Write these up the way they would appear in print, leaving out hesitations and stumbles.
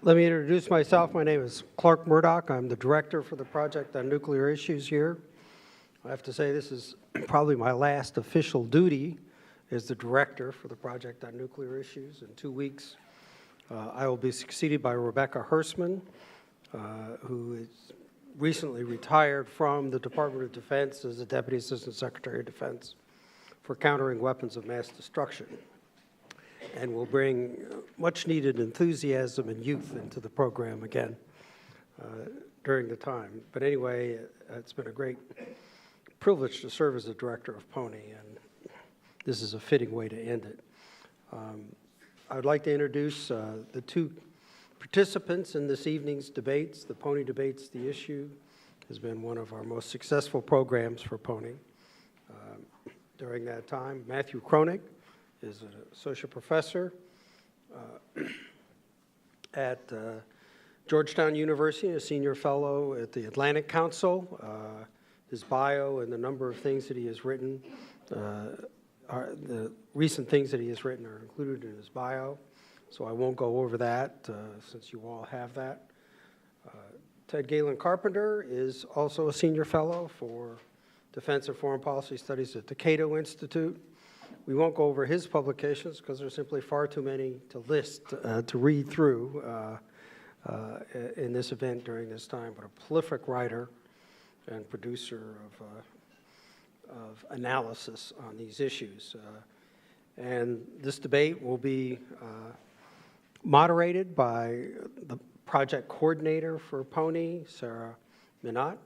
Let me introduce myself. My name is Clark Murdoch. I'm the director for the project on nuclear issues here. I have to say this is probably my last official duty as the director for the project on nuclear issues. In 2 weeks, I will be succeeded by Rebecca Hersman, who is recently retired from the Department of Defense as the Deputy Assistant Secretary of Defense for countering weapons of mass destruction, and will bring much needed enthusiasm and youth into the program again during the time. But anyway, it's been a great privilege to serve as the director of PONI, and this is a fitting way to end it. I would like to introduce the two participants in this evening's debates. The PONI Debates, the issue, has been one of our most successful programs for PONI during that time. Matthew Kronig is an associate professor at Georgetown University, a senior fellow at the Atlantic Council. His bio and the number of things that he has written, the recent things that he has written are included in his bio, so I won't go over that since you all have that. Ted Galen Carpenter is also a senior fellow for Defense and Foreign Policy Studies at the Cato Institute. We won't go over his publications because there's simply far too many to list, to read through in this event during this time, but a prolific writer and producer of analysis on these issues. And this debate will be moderated by the project coordinator for PONI, Sarah Minot,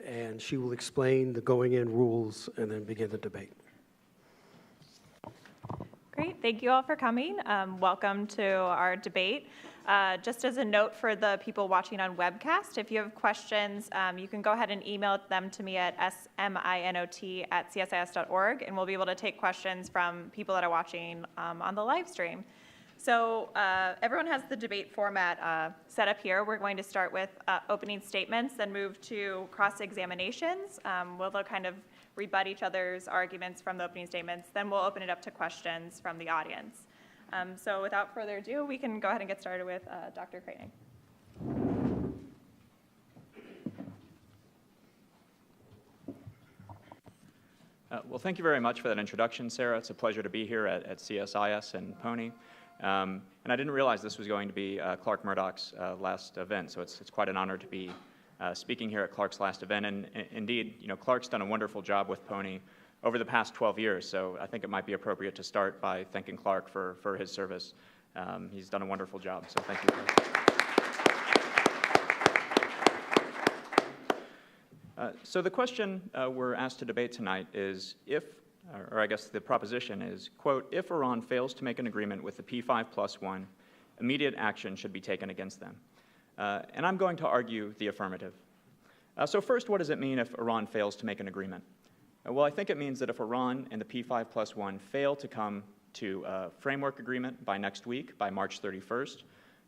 and she will explain the going-in rules and then begin the debate. Great, thank you all for coming. Welcome to our debate. Just as a note for the people watching on webcast, if you have questions, you can go ahead and email them to me at sminot@csis.org, and we'll be able to take questions from people that are watching on the live stream. So everyone has the debate format set up here. We're going to start with opening statements, then move to cross-examinations. We'll kind of rebut each other's arguments from the opening statements. Then we'll open it up to questions from the audience. So without further ado, we can go ahead and get started with Dr. Kronig. Well, thank you very much for that introduction, Sarah. It's a pleasure to be here at CSIS and PONI. And I didn't realize this was going to be Clark Murdoch's last event, so it's quite an honor to be speaking here at Clark's last event. And indeed, you know, Clark's done a wonderful job with PONI over the past 12 years, so I think it might be appropriate to start by thanking Clark for his service. He's done a wonderful job, so thank you, Clark. So the question we're asked to debate tonight is if, or I guess the proposition is, quote, if Iran fails to make an agreement with the P5+1, immediate action should be taken against them. And I'm going to argue the affirmative. So first, what does it mean if Iran fails to make an agreement? Well, I think it means that if Iran and the P5+1 fail to come to a framework agreement by next week, by March 31st,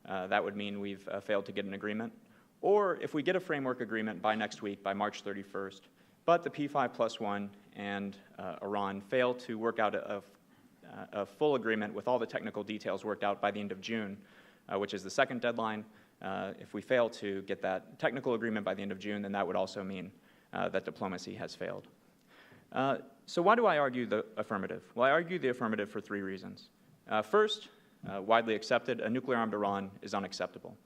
that would mean we've failed to get an agreement. Or if we get a framework agreement by next week, by March 31st, but the P5+1 and Iran fail to work out a full agreement with all the technical details worked out by the end of June, which is the second deadline. If we fail to get that technical agreement by the end of June, then that would also mean that diplomacy has failed. So why do I argue the affirmative? Well, I argue the affirmative for three reasons. First, widely accepted, a nuclear-armed Iran is unacceptable.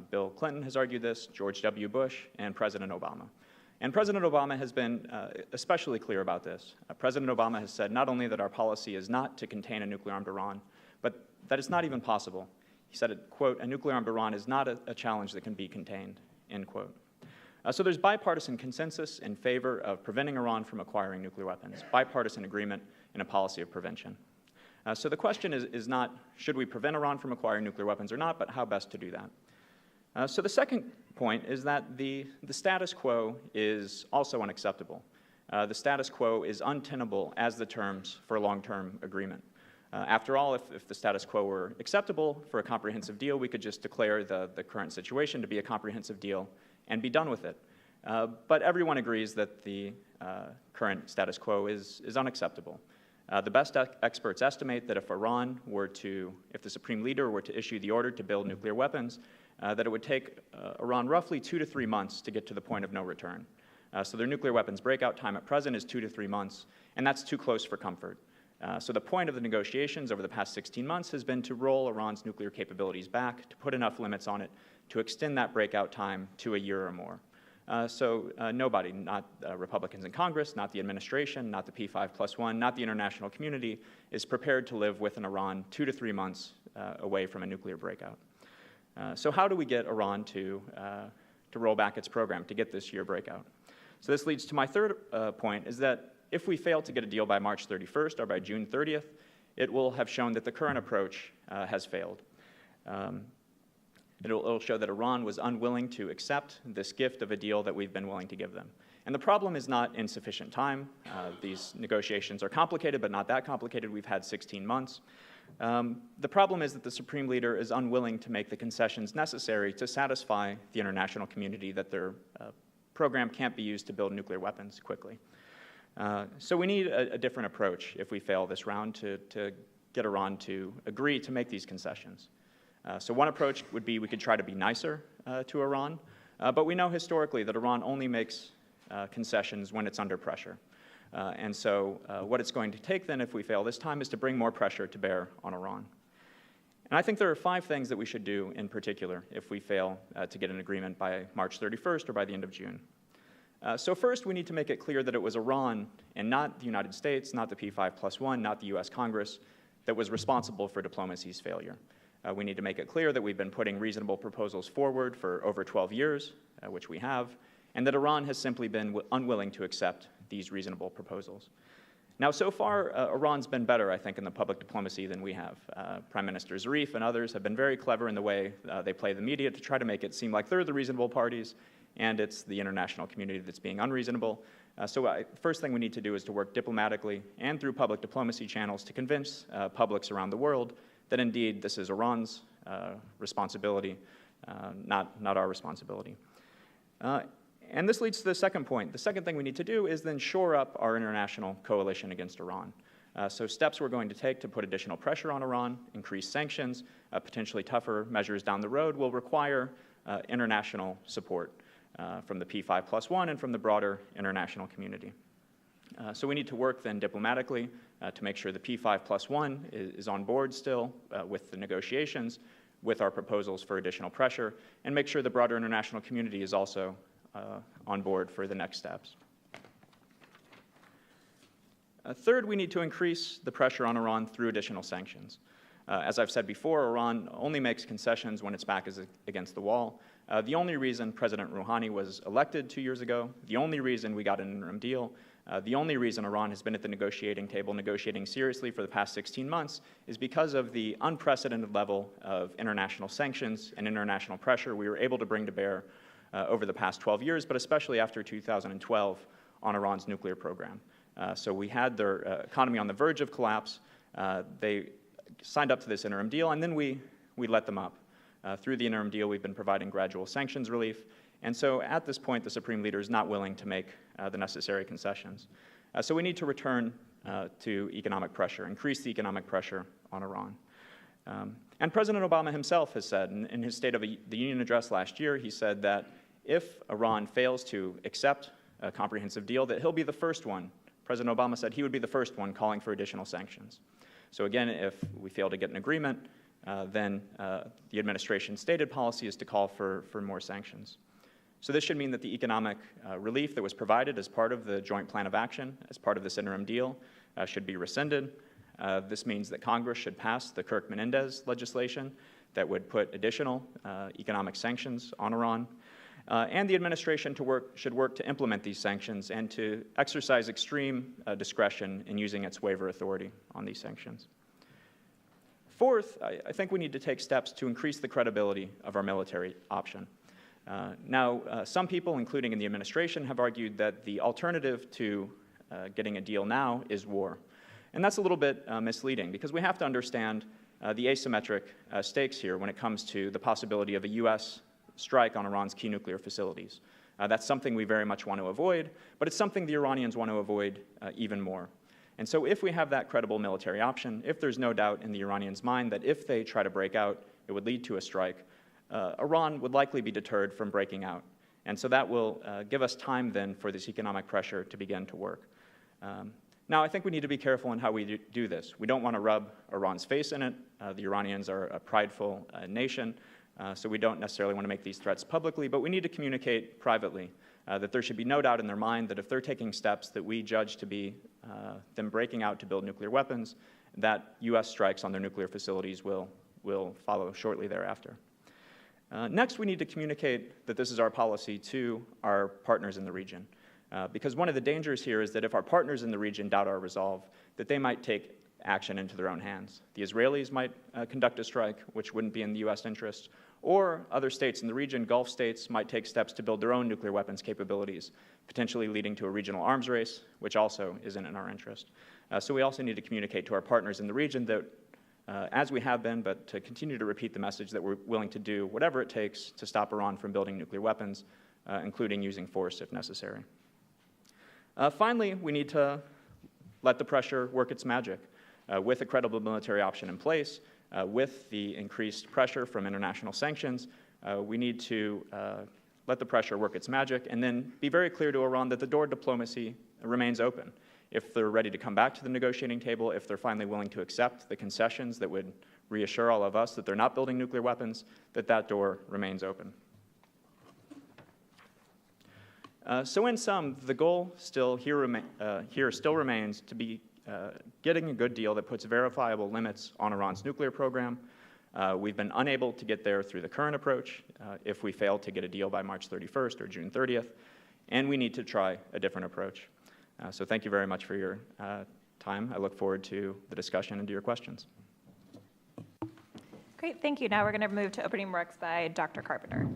Bill Clinton has argued this, George W. Bush, and President Obama. And President Obama has been especially clear about this. President Obama has said not only that our policy is not to contain a nuclear-armed Iran, but that it's not even possible. He said, quote, a nuclear-armed Iran is not a challenge that can be contained, end quote. So there's bipartisan consensus in favor of preventing Iran from acquiring nuclear weapons, bipartisan agreement in a policy of prevention. So the question is not, should we prevent Iran from acquiring nuclear weapons or not, but how best to do that? So the second point is that the status quo is also unacceptable. The status quo is untenable as the terms for a long-term agreement. After all, if the status quo were acceptable for a comprehensive deal, we could just declare the current situation to be a comprehensive deal and be done with it. But everyone agrees that the current status quo is unacceptable. The best experts estimate that if the Supreme Leader were to issue the order to build nuclear weapons, that it would take Iran roughly 2 to 3 months to get to the point of no return. So their nuclear weapons breakout time at present is 2 to 3 months, and that's too close for comfort. So the point of the negotiations over the past 16 months has been to roll Iran's nuclear capabilities back, to put enough limits on it, to extend that breakout time to a year or more. So nobody, not Republicans in Congress, not the administration, not the P5+1, not the international community, is prepared to live with an Iran 2 to 3 months away from a nuclear breakout. So how do we get Iran to roll back its program, to get this year breakout? So this leads to my third point, is that if we fail to get a deal by March 31st or by June 30th, it will have shown that the current approach has failed. It'll show that Iran was unwilling to accept this gift of a deal that we've been willing to give them. And the problem is not insufficient time. These negotiations are complicated, but not that complicated. We've had 16 months. The problem is that the Supreme Leader is unwilling to make the concessions necessary to satisfy the international community that their program can't be used to build nuclear weapons quickly. So we need a different approach if we fail this round to get Iran to agree to make these concessions. So one approach would be we could try to be nicer to Iran, but we know historically that Iran only makes concessions when it's under pressure. And so what it's going to take then if we fail this time is to bring more pressure to bear on Iran. And I think there are 5 things that we should do in particular if we fail to get an agreement by March 31st or by the end of June. So first, we need to make it clear that it was Iran and not the United States, not the P5+1, not the US Congress, that was responsible for diplomacy's failure. We need to make it clear that we've been putting reasonable proposals forward for over 12 years, which we have, and that Iran has simply been unwilling to accept these reasonable proposals. Now, so far, Iran's been better, I think, in the public diplomacy than we have. Prime Minister Zarif and others have been very clever in the way they play the media to try to make it seem like they're the reasonable parties, and it's the international community that's being unreasonable. So first thing we need to do is to work diplomatically and through public diplomacy channels to convince publics around the world that indeed this is Iran's responsibility, not our responsibility. And this leads to the second point. The second thing we need to do is then shore up our international coalition against Iran. So steps we're going to take to put additional pressure on Iran, increase sanctions, potentially tougher measures down the road will require international support from the P5+1 and from the broader international community. So we need to work then diplomatically to make sure the P5+1 is on board still with the negotiations, with our proposals for additional pressure, and make sure the broader international community is also on board for the next steps. Third, we need to increase the pressure on Iran through additional sanctions. As I've said before, Iran only makes concessions when its back is against the wall. The only reason President Rouhani was elected 2 years ago, the only reason we got an interim deal, the only reason Iran has been at the negotiating table negotiating seriously for the past 16 months is because of the unprecedented level of international sanctions and international pressure we were able to bring to bear over the past 12 years, but especially after 2012 on Iran's nuclear program. So we had their economy on the verge of collapse. They signed up to this interim deal, and then we let them up. Through the interim deal, we've been providing gradual sanctions relief. And so at this point, the Supreme Leader is not willing to make the necessary concessions. So we need to return to economic pressure, increase the economic pressure on Iran. And President Obama himself has said, in his State of the Union address last year, he said that if Iran fails to accept a comprehensive deal, that he'll be the first one. President Obama said he would be the first one calling for additional sanctions. So again, if we fail to get an agreement, then the administration's stated policy is to call for more sanctions. So this should mean that the economic relief that was provided as part of the joint plan of action, as part of this interim deal, should be rescinded. This means that Congress should pass the Kirk-Menendez legislation that would put additional economic sanctions on Iran. And the administration should work to implement these sanctions and to exercise extreme discretion in using its waiver authority on these sanctions. Fourth, I think we need to take steps to increase the credibility of our military option. Now, some people, including in the administration, have argued that the alternative to getting a deal now is war. And that's a little bit misleading, because we have to understand the asymmetric stakes here when it comes to the possibility of a U.S. strike on Iran's key nuclear facilities. That's something we very much want to avoid, but it's something the Iranians want to avoid even more. And so if we have that credible military option, if there's no doubt in the Iranians' mind that if they try to break out, it would lead to a strike, Iran would likely be deterred from breaking out. And so that will give us time then for this economic pressure to begin to work. Now, I think we need to be careful in how we do this. We don't want to rub Iran's face in it. The Iranians are a prideful nation, so we don't necessarily want to make these threats publicly, but we need to communicate privately that there should be no doubt in their mind that if they're taking steps that we judge to be them breaking out to build nuclear weapons, that U.S. strikes on their nuclear facilities will follow shortly thereafter. Next, we need to communicate that this is our policy to our partners in the region. Because one of the dangers here is that if our partners in the region doubt our resolve, that they might take action into their own hands. The Israelis might conduct a strike, which wouldn't be in the U.S. interest, or other states in the region, Gulf states, might take steps to build their own nuclear weapons capabilities, potentially leading to a regional arms race, which also isn't in our interest. So we also need to communicate to our partners in the region that, as we have been, but to continue to repeat the message that we're willing to do whatever it takes to stop Iran from building nuclear weapons, including using force if necessary. Finally, we need to let the pressure work its magic. With a credible military option in place, with the increased pressure from international sanctions, we need to let the pressure work its magic and then be very clear to Iran that the door to diplomacy remains open. If they're ready to come back to the negotiating table, if they're finally willing to accept the concessions that would reassure all of us that they're not building nuclear weapons, that door remains open. So in sum, the goal still remains to be getting a good deal that puts verifiable limits on Iran's nuclear program. We've been unable to get there through the current approach if we fail to get a deal by March 31st or June 30th, and we need to try a different approach. So thank you very much for your time. I look forward to the discussion and to your questions. Great, thank you. Now we're going to move to opening remarks by Dr. Carpenter.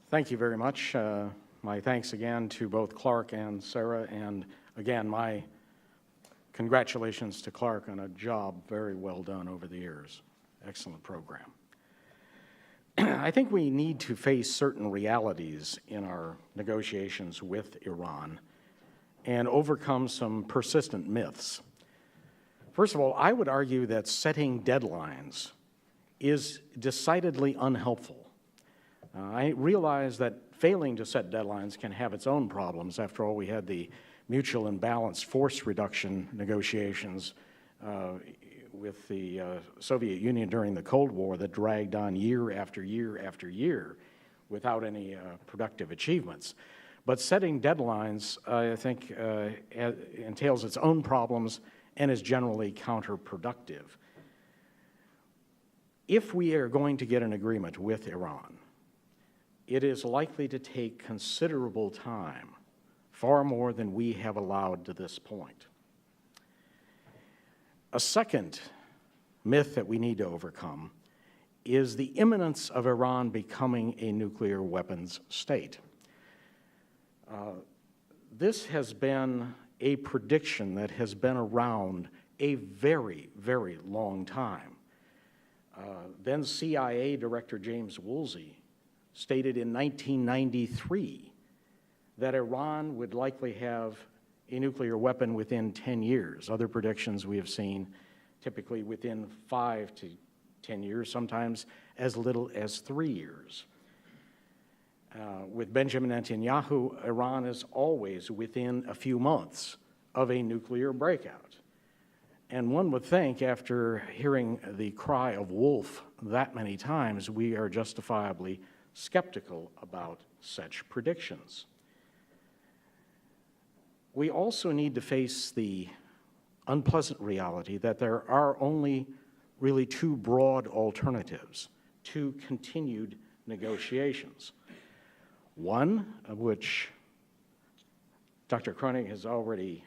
Thank you very much. My thanks again to both Clark and Sarah, and again, my congratulations to Clark on a job very well done over the years. Excellent program. I think we need to face certain realities in our negotiations with Iran and overcome some persistent myths. First of all, I would argue that setting deadlines is decidedly unhelpful. I realize that failing to set deadlines can have its own problems. After all, we had the mutual and balanced force reduction negotiations with the Soviet Union during the Cold War that dragged on year after year after year without any productive achievements. But setting deadlines, I think, entails its own problems and is generally counterproductive. If we are going to get an agreement with Iran, it is likely to take considerable time, far more than we have allowed to this point. A second myth that we need to overcome is the imminence of Iran becoming a nuclear weapons state. This has been a prediction that has been around a very, very long time. Then CIA Director James Woolsey stated in 1993 that Iran would likely have a nuclear weapon within 10 years. Other predictions we have seen typically within 5 to 10 years, sometimes as little as 3 years. With Benjamin Netanyahu, Iran is always within a few months of a nuclear breakout. And one would think, after hearing the cry of wolf that many times, we are justifiably skeptical about such predictions. We also need to face the unpleasant reality that there are only really two broad alternatives to continued negotiations. One of which Dr. Koenig has already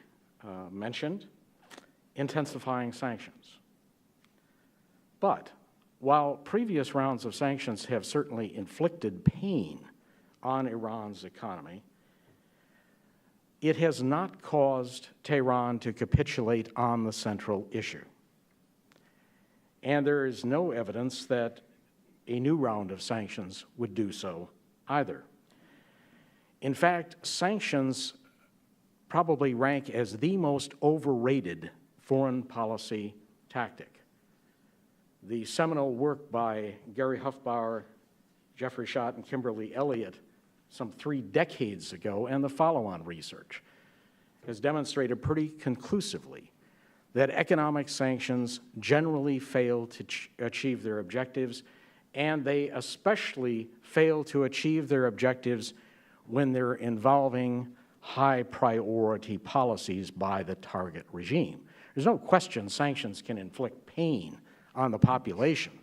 mentioned, intensifying sanctions. But while previous rounds of sanctions have certainly inflicted pain on Iran's economy, it has not caused Tehran to capitulate on the central issue. And there is no evidence that a new round of sanctions would do so either. In fact, sanctions probably rank as the most overrated foreign policy tactic. The seminal work by Gary Huffbauer, Jeffrey Schott, and Kimberly Elliott some 3 decades ago, and the follow-on research, has demonstrated pretty conclusively that economic sanctions generally fail to achieve their objectives, and they especially fail to achieve their objectives when they're involving high-priority policies by the target regime. There's no question sanctions can inflict pain on the population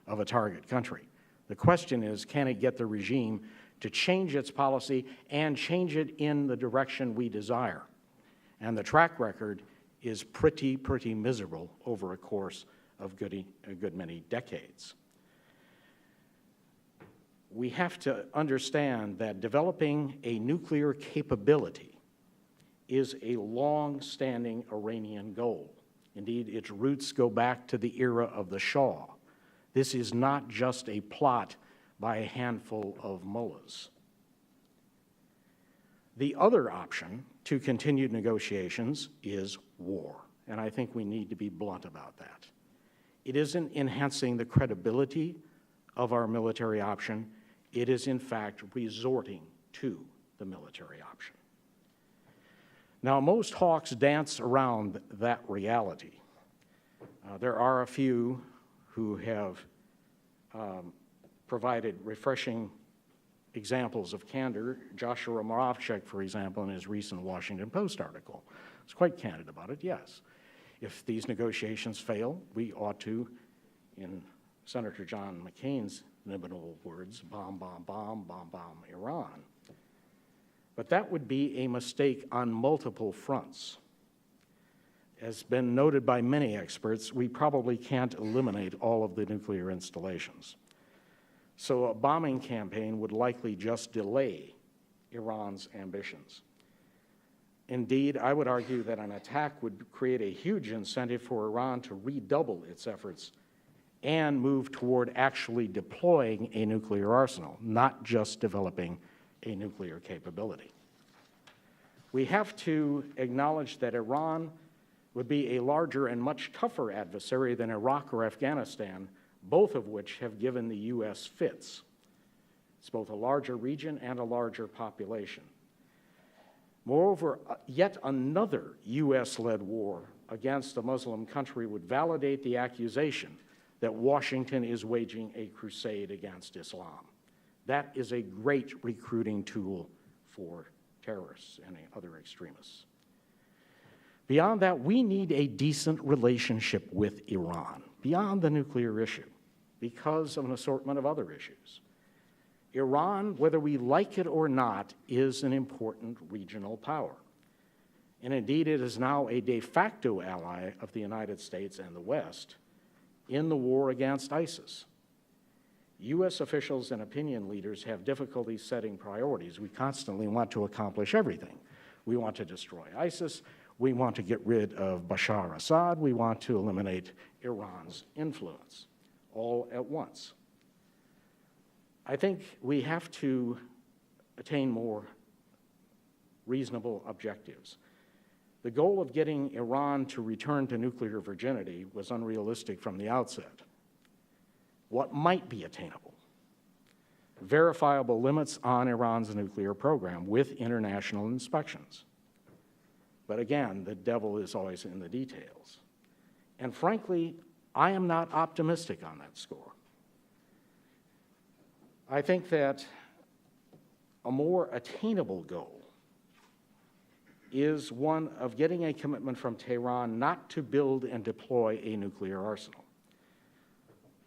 of a target country. The question is, can it get the regime to change its policy and change it in the direction we desire? And the track record is pretty miserable over a course of a good many decades. We have to understand that developing a nuclear capability is a long-standing Iranian goal. Indeed, its roots go back to the era of the Shah. This is not just a plot by a handful of mullahs. The other option to continued negotiations is war, and I think we need to be blunt about that. It isn't enhancing the credibility of our military option. It is, in fact, resorting to the military option. Now, most hawks dance around that reality. There are a few who have provided refreshing examples of candor. Joshua Moravchik, for example, in his recent Washington Post article, was quite candid about it, yes. If these negotiations fail, we ought to, in Senator John McCain's inimitable words, bomb, bomb, bomb, bomb, bomb Iran. But that would be a mistake on multiple fronts. As been noted by many experts, we probably can't eliminate all of the nuclear installations. So a bombing campaign would likely just delay Iran's ambitions. Indeed, I would argue that an attack would create a huge incentive for Iran to redouble its efforts and move toward actually deploying a nuclear arsenal, not just developing a nuclear capability. We have to acknowledge that Iran would be a larger and much tougher adversary than Iraq or Afghanistan, both of which have given the U.S. fits. It's both a larger region and a larger population. Moreover, yet another U.S.-led war against a Muslim country would validate the accusation that Washington is waging a crusade against Islam. That is a great recruiting tool for terrorists and other extremists. Beyond that, we need a decent relationship with Iran, beyond the nuclear issue, because of an assortment of other issues. Iran, whether we like it or not, is an important regional power. And indeed, it is now a de facto ally of the United States and the West in the war against ISIS. U.S. officials and opinion leaders have difficulty setting priorities. We constantly want to accomplish everything. We want to destroy ISIS. We want to get rid of Bashar Assad. We want to eliminate Iran's influence, all at once. I think we have to attain more reasonable objectives. The goal of getting Iran to return to nuclear virginity was unrealistic from the outset. What might be attainable? Verifiable limits on Iran's nuclear program with international inspections. But again, the devil is always in the details. And frankly, I am not optimistic on that score. I think that a more attainable goal is one of getting a commitment from Tehran not to build and deploy a nuclear arsenal,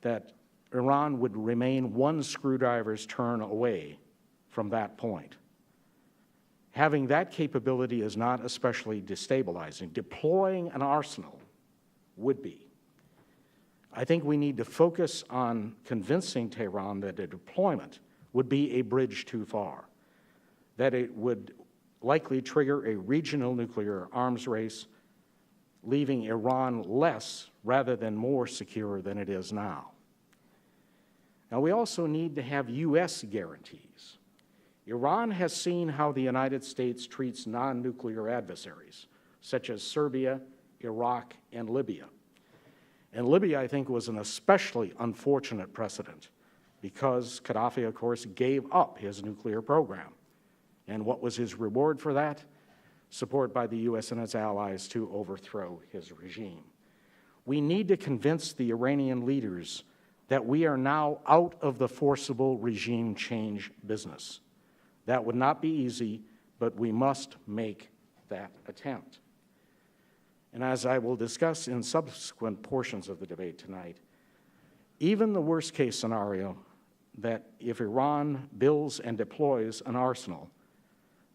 that Iran would remain one screwdriver's turn away from that point. Having that capability is not especially destabilizing. Deploying an arsenal would be. I think we need to focus on convincing Tehran that a deployment would be a bridge too far, that it would likely trigger a regional nuclear arms race, leaving Iran less rather than more secure than it is now. Now, we also need to have U.S. guarantees. Iran has seen how the United States treats non-nuclear adversaries, such as Serbia, Iraq, and Libya. And Libya, I think, was an especially unfortunate precedent because Gaddafi, of course, gave up his nuclear program. And what was his reward for that? Support by the U.S. and its allies to overthrow his regime. We need to convince the Iranian leaders that we are now out of the forcible regime change business. That would not be easy, but we must make that attempt. And as I will discuss in subsequent portions of the debate tonight, even the worst-case scenario that if Iran builds and deploys an arsenal,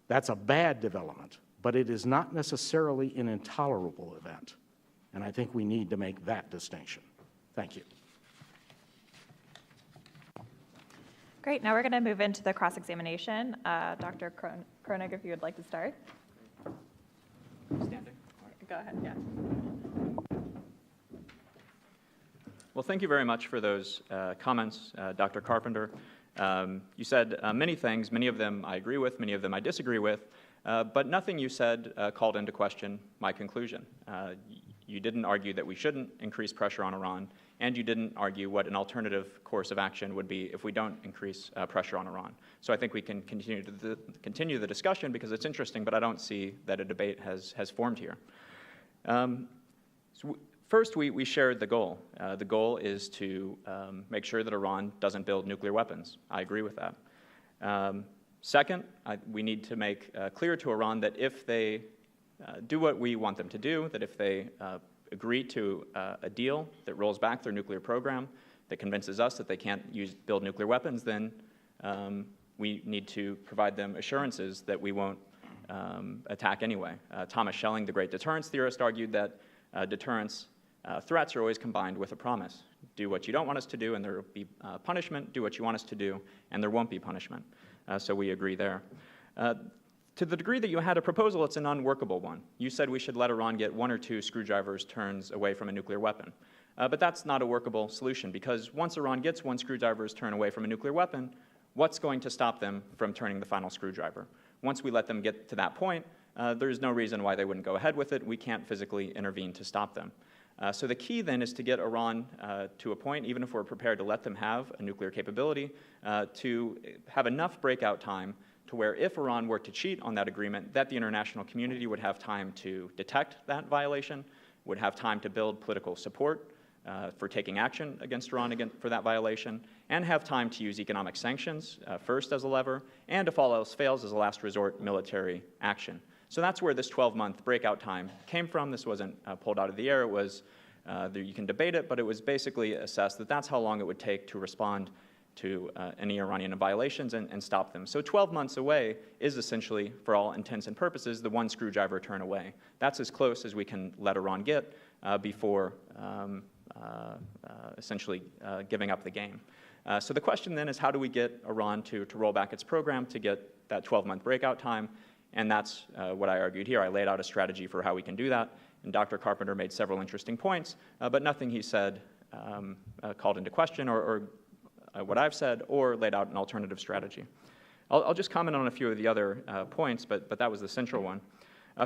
that's a bad development, but it is not necessarily an intolerable event. And I think we need to make that distinction. Thank you. Great, now we're going to move into the cross-examination. Dr. Kronig, if you would like to start. Standing. Go ahead, yeah. Well, thank you very much for those comments, Dr. Carpenter. You said many things. Many of them I agree with, many of them I disagree with, but nothing you said called into question my conclusion. You didn't argue that we shouldn't increase pressure on Iran, and you didn't argue what an alternative course of action would be if we don't increase pressure on Iran. So I think we can continue the discussion because it's interesting, but I don't see that a debate has formed here. First, we shared the goal. The goal is to make sure that Iran doesn't build nuclear weapons. I agree with that. Second, we need to make clear to Iran that if they do what we want them to do, that if they agree to a deal that rolls back their nuclear program, that convinces us that they can't build nuclear weapons, then we need to provide them assurances that we won't attack anyway. Thomas Schelling, the great deterrence theorist, argued that deterrence threats are always combined with a promise. Do what you don't want us to do, and there will be punishment. Do what you want us to do, and there won't be punishment. So we agree there. To the degree that you had a proposal, it's an unworkable one. You said we should let Iran get 1 or 2 screwdrivers turns away from a nuclear weapon. But that's not a workable solution, because once Iran gets 1 screwdriver's turn away from a nuclear weapon, what's going to stop them from turning the final screwdriver? Once we let them get to that point, there's no reason why they wouldn't go ahead with it. We can't physically intervene to stop them. So the key then is to get Iran to a point, even if we're prepared to let them have a nuclear capability, to have enough breakout time to where if Iran were to cheat on that agreement, that the international community would have time to detect that violation, would have time to build political support for taking action against Iran for that violation, and have time to use economic sanctions first as a lever, and if all else fails, as a last resort, military action. So that's where this 12-month breakout time came from. This wasn't pulled out of the air. It was, you can debate it, but it was basically assessed that that's how long it would take to respond to any Iranian violations and stop them. So 12 months away is essentially, for all intents and purposes, the 1 screwdriver turn away. That's as close as we can let Iran get before essentially giving up the game. So the question then is, how do we get Iran to roll back its program to get that 12-month breakout time? And that's what I argued here. I laid out a strategy for how we can do that, and Dr. Carpenter made several interesting points, but nothing he said called into question or what I've said, or laid out an alternative strategy. I'll just comment on a few of the other points, but that was the central one.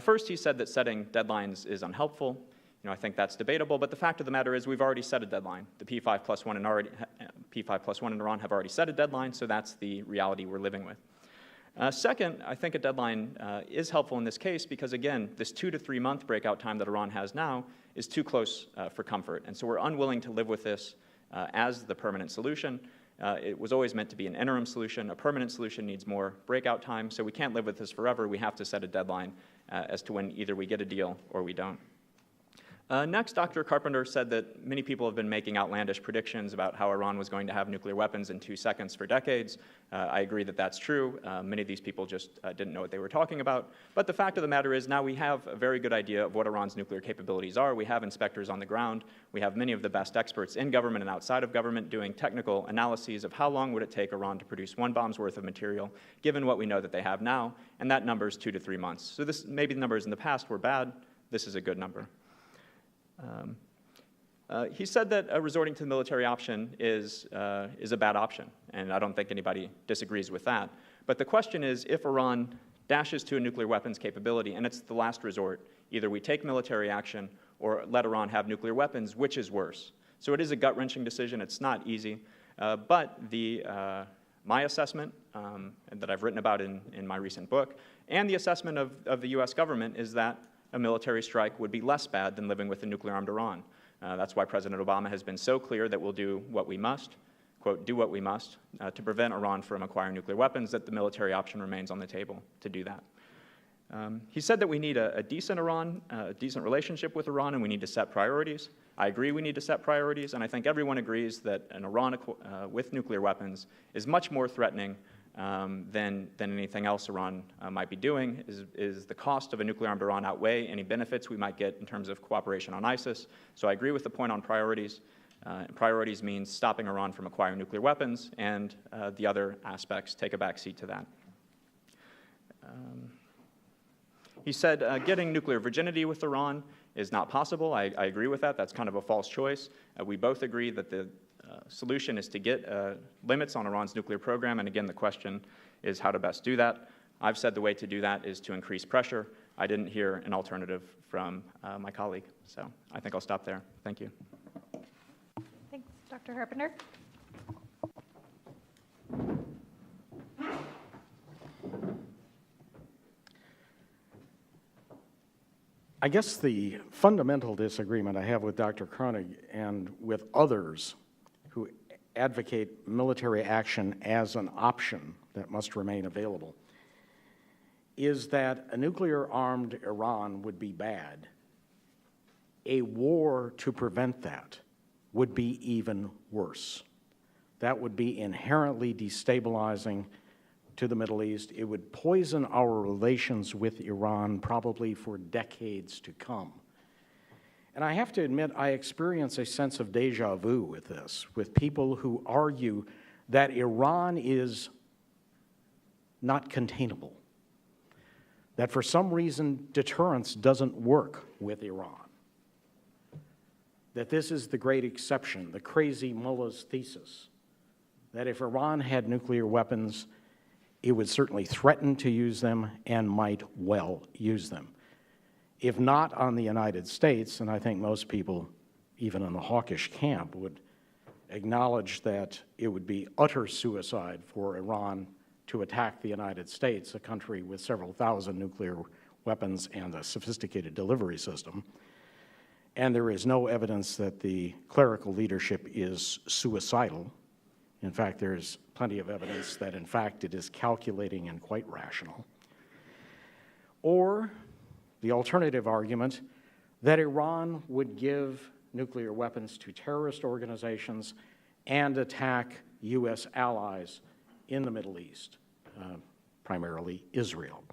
First, he said that setting deadlines is unhelpful. I think that's debatable, but the fact of the matter is we've already set a deadline. The P5+1 in Iran have already set a deadline, so that's the reality we're living with. Second, I think a deadline is helpful in this case because, again, this 2 to 3 month breakout time that Iran has now is too close for comfort. And so we're unwilling to live with this as the permanent solution. It was always meant to be an interim solution. A permanent solution needs more breakout time, so we can't live with this forever. We have to set a deadline as to when either we get a deal or we don't. Next, Dr. Carpenter said that many people have been making outlandish predictions about how Iran was going to have nuclear weapons in 2 seconds for decades. I agree that that's true. Many of these people just didn't know what they were talking about. But the fact of the matter is now we have a very good idea of what Iran's nuclear capabilities are. We have inspectors on the ground. We have many of the best experts in government and outside of government doing technical analyses of how long would it take Iran to produce 1 bomb's worth of material, given what we know that they have now, and that number is 2 to 3 months. So maybe the numbers in the past were bad. This is a good number. He said that resorting to the military option is a bad option, and I don't think anybody disagrees with that. But the question is, if Iran dashes to a nuclear weapons capability, and it's the last resort, either we take military action or let Iran have nuclear weapons, which is worse? So it is a gut-wrenching decision. It's not easy. But my assessment, that I've written about in my recent book, and the assessment of the U.S. government is that a military strike would be less bad than living with a nuclear-armed Iran. That's why President Obama has been so clear that we'll do what we must, quote, do what we must, to prevent Iran from acquiring nuclear weapons, that the military option remains on the table to do that. He said that we need a decent relationship with Iran, and we need to set priorities. I agree we need to set priorities, and I think everyone agrees that an Iran with nuclear weapons is much more threatening than anything else Iran might be doing. Is the cost of a nuclear-armed Iran outweigh any benefits we might get in terms of cooperation on ISIS? So I agree with the point on priorities. Priorities means stopping Iran from acquiring nuclear weapons, and the other aspects take a back seat to that. He said getting nuclear virginity with Iran is not possible. I agree with that. That's kind of a false choice. We both agree that the solution is to get limits on Iran's nuclear program, and again, the question is how to best do that. I've said the way to do that is to increase pressure. I didn't hear an alternative from my colleague, so I think I'll stop there. Thank you. Thanks. Dr. Herpender? I guess the fundamental disagreement I have with Dr. Koenig and with others who advocate military action as an option that must remain available is that a nuclear-armed Iran would be bad. A war to prevent that would be even worse. That would be inherently destabilizing to the Middle East. It would poison our relations with Iran probably for decades to come. And I have to admit, I experience a sense of deja vu with this, with people who argue that Iran is not containable, that for some reason deterrence doesn't work with Iran, that this is the great exception, the crazy mullah's thesis, that if Iran had nuclear weapons, it would certainly threaten to use them and might well use them. If not on the United States, and I think most people, even in the hawkish camp, would acknowledge that it would be utter suicide for Iran to attack the United States, a country with several thousand nuclear weapons and a sophisticated delivery system. And there is no evidence that the clerical leadership is suicidal. In fact, there's plenty of evidence that, in fact, it is calculating and quite rational. Or the alternative argument that Iran would give nuclear weapons to terrorist organizations and attack U.S. allies in the Middle East, primarily Israel.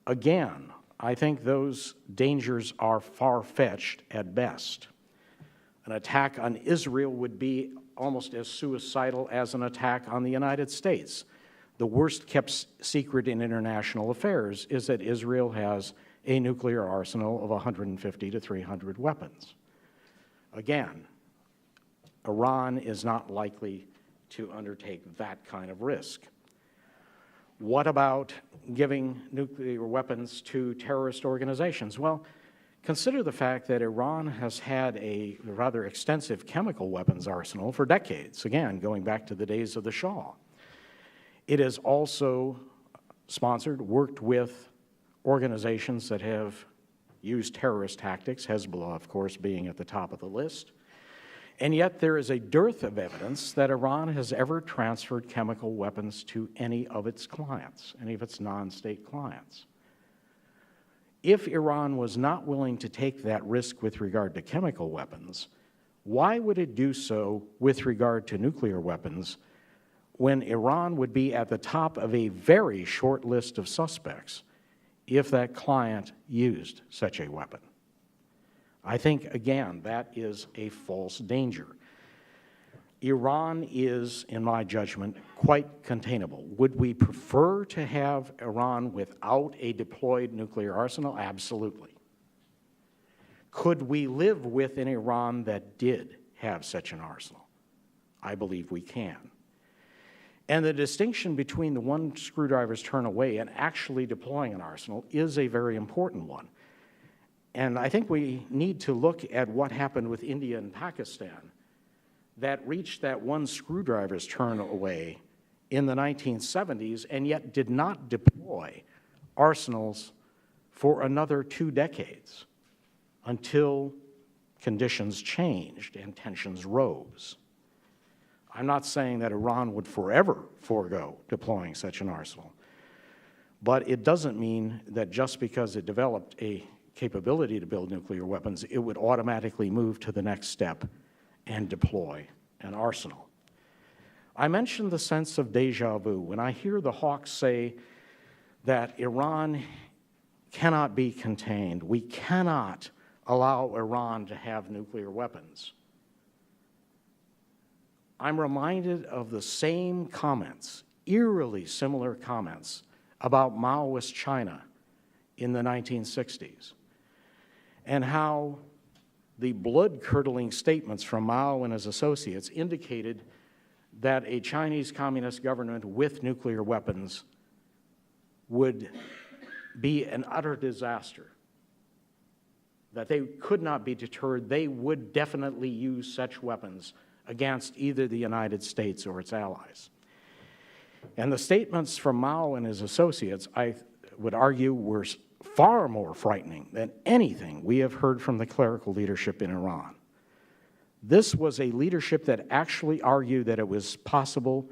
Again, I think those dangers are far-fetched at best. An attack on Israel would be almost as suicidal as an attack on the United States. The worst kept secret in international affairs is that Israel has a nuclear arsenal of 150 to 300 weapons. Again, Iran is not likely to undertake that kind of risk. What about giving nuclear weapons to terrorist organizations? Well, consider the fact that Iran has had a rather extensive chemical weapons arsenal for decades, again, going back to the days of the Shah. It has also sponsored, worked with organizations that have used terrorist tactics, Hezbollah, of course, being at the top of the list. And yet there is a dearth of evidence that Iran has ever transferred chemical weapons to any of its clients, any of its non-state clients. If Iran was not willing to take that risk with regard to chemical weapons, why would it do so with regard to nuclear weapons when Iran would be at the top of a very short list of suspects if that client used such a weapon? I think, again, that is a false danger. Iran is, in my judgment, quite containable. Would we prefer to have Iran without a deployed nuclear arsenal? Absolutely. Could we live with an Iran that did have such an arsenal? I believe we can. And the distinction between the one screwdriver's turn away and actually deploying an arsenal is a very important one. And I think we need to look at what happened with India and Pakistan that reached that one screwdriver's turn away in the 1970s and yet did not deploy arsenals for another 2 decades until conditions changed and tensions rose. I'm not saying that Iran would forever forego deploying such an arsenal, but it doesn't mean that just because it developed a capability to build nuclear weapons, it would automatically move to the next step and deploy an arsenal. I mentioned the sense of déjà vu. When I hear the hawks say that Iran cannot be contained, we cannot allow Iran to have nuclear weapons, I'm reminded of the same comments, eerily similar comments, about Maoist China in the 1960s, and how the blood-curdling statements from Mao and his associates indicated that a Chinese communist government with nuclear weapons would be an utter disaster, that they could not be deterred. They would definitely use such weapons against either the United States or its allies. And the statements from Mao and his associates, I would argue, were far more frightening than anything we have heard from the clerical leadership in Iran. This was a leadership that actually argued that it was possible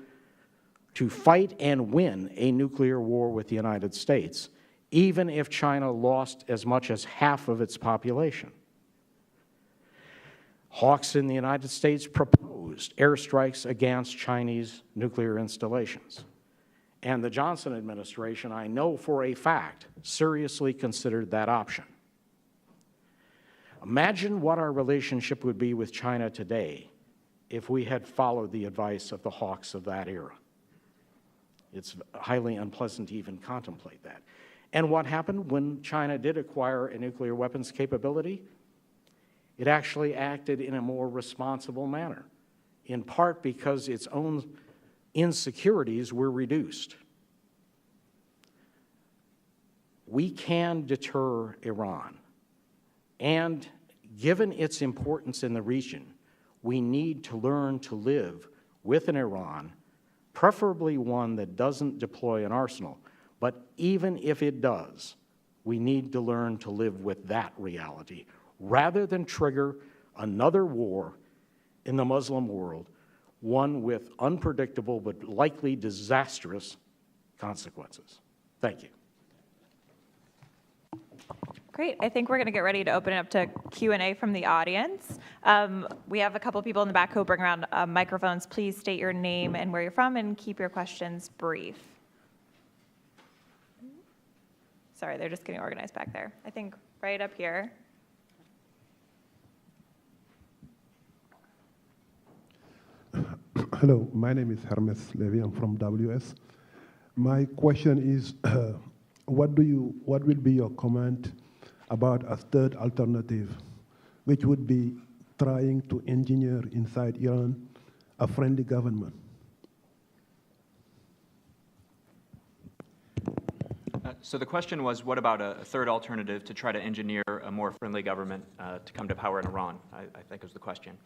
to fight and win a nuclear war with the United States, even if China lost as much as half of its population. Hawks in the United States proposed airstrikes against Chinese nuclear installations. And the Johnson administration, I know for a fact, seriously considered that option. Imagine what our relationship would be with China today if we had followed the advice of the hawks of that era. It's highly unpleasant to even contemplate that. And what happened when China did acquire a nuclear weapons capability? It actually acted in a more responsible manner, in part because its own insecurities were reduced. We can deter Iran, and given its importance in the region, we need to learn to live with an Iran, preferably one that doesn't deploy an arsenal. But even if it does, we need to learn to live with that reality rather than trigger another war in the Muslim world, one with unpredictable but likely disastrous consequences. Thank you. Great. I think we're going to get ready to open it up to Q&A from the audience. We have a couple people in the back who will bring around microphones. Please state your name and where you're from and keep your questions brief. Sorry, they're just getting organized back there. I think right up here. Hello, my name is Hermes Levy. I'm from WS. My question is, what will be your comment about a third alternative, which would be trying to engineer inside Iran a friendly government? So the question was, what about a third alternative to try to engineer a more friendly government to come to power in Iran, I think was the question.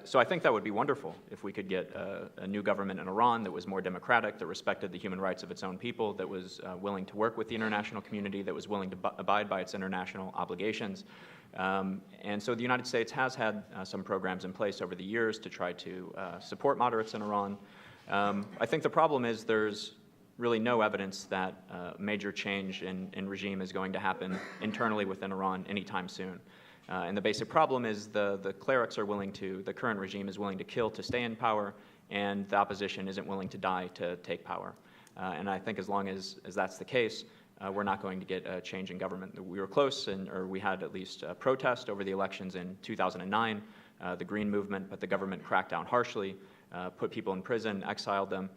So I think that would be wonderful if we could get a new government in Iran that was more democratic, that respected the human rights of its own people, that was willing to work with the international community, that was willing to abide by its international obligations. And so the United States has had some programs in place over the years to try to support moderates in Iran. I think the problem is there's really no evidence that major change in regime is going to happen internally within Iran anytime soon. And the basic problem is the clerics are willing to, the current regime is willing to kill to stay in power, and the opposition isn't willing to die to take power. And I think as long as that's the case, we're not going to get a change in government. We were close, or we had at least a protest over the elections in 2009, the Green Movement, but the government cracked down harshly, put people in prison, exiled them,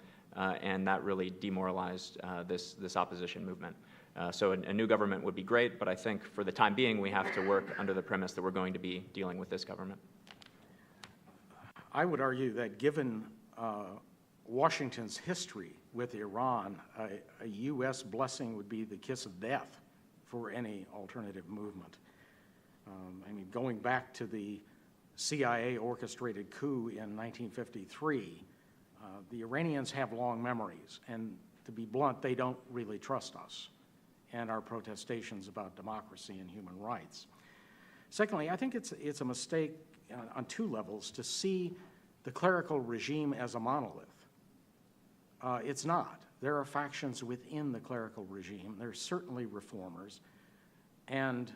and that really demoralized this opposition movement. So a new government would be great, but I think for the time being, we have to work under the premise that we're going to be dealing with this government. I would argue that given Washington's history with Iran, a U.S. blessing would be the kiss of death for any alternative movement. I mean, going back to the CIA-orchestrated coup in 1953, the Iranians have long memories, and to be blunt, they don't really trust us and our protestations about democracy and human rights. Secondly, I think it's a mistake on two levels to see the clerical regime as a monolith. It's not. There are factions within the clerical regime. There's certainly reformers, and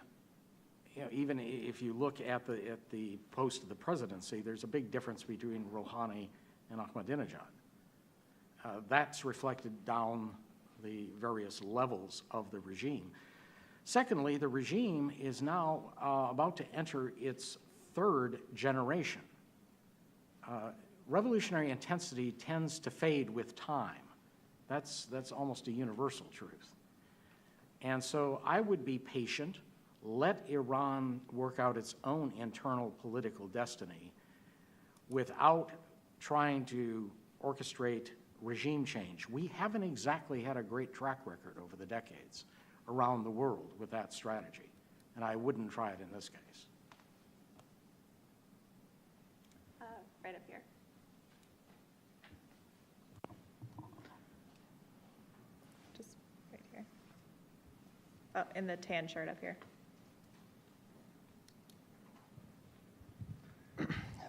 even if you look at the post of the presidency, there's a big difference between Rouhani and Ahmadinejad. That's reflected down the various levels of the regime. Secondly, the regime is now about to enter its third generation. Revolutionary intensity tends to fade with time. That's almost a universal truth. And so I would be patient, let Iran work out its own internal political destiny without trying to orchestrate regime change. We haven't exactly had a great track record over the decades around the world with that strategy, and I wouldn't try it in this case. Right up here. Just right here. Oh, in the tan shirt up here.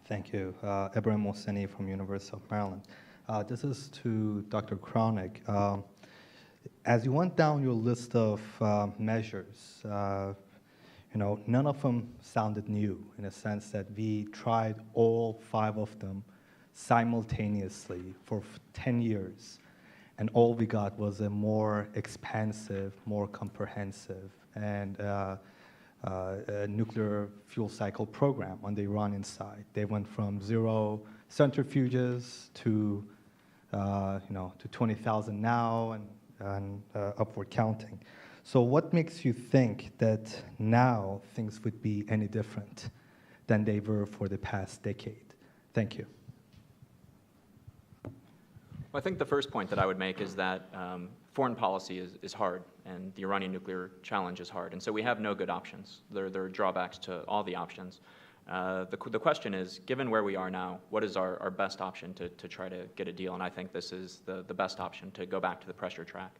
Thank you. Ibrahim Mohseni from University of Maryland. This is to Dr. Cronick. As you went down your list of measures, none of them sounded new in a sense that we tried all 5 of them simultaneously for 10 years, and all we got was a more expansive, more comprehensive, and a nuclear fuel cycle program on the Iranian side. They went from 0 centrifuges to 20,000 now and upward counting. So what makes you think that now things would be any different than they were for the past decade? Thank you. Well, I think the first point that I would make is that foreign policy is hard, and the Iranian nuclear challenge is hard. And so we have no good options. There are drawbacks to all the options. The question is, given where we are now, what is our best option to try to get a deal? And I think this is the best option, to go back to the pressure track.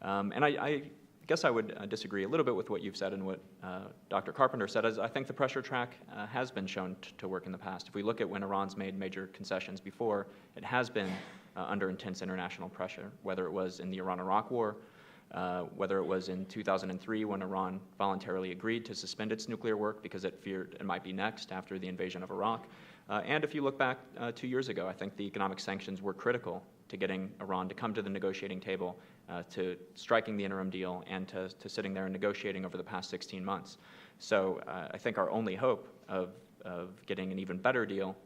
And I guess I would disagree a little bit with what you've said and what Dr. Carpenter said. As I think the pressure track has been shown to work in the past. If we look at when Iran's made major concessions before, it has been under intense international pressure, whether it was in the Iran-Iraq War, whether it was in 2003 when Iran voluntarily agreed to suspend its nuclear work because it feared it might be next after the invasion of Iraq. And if you look back 2 years ago, I think the economic sanctions were critical to getting Iran to come to the negotiating table, to striking the interim deal, and to sitting there and negotiating over the past 16 months. So I think our only hope of getting an even better deal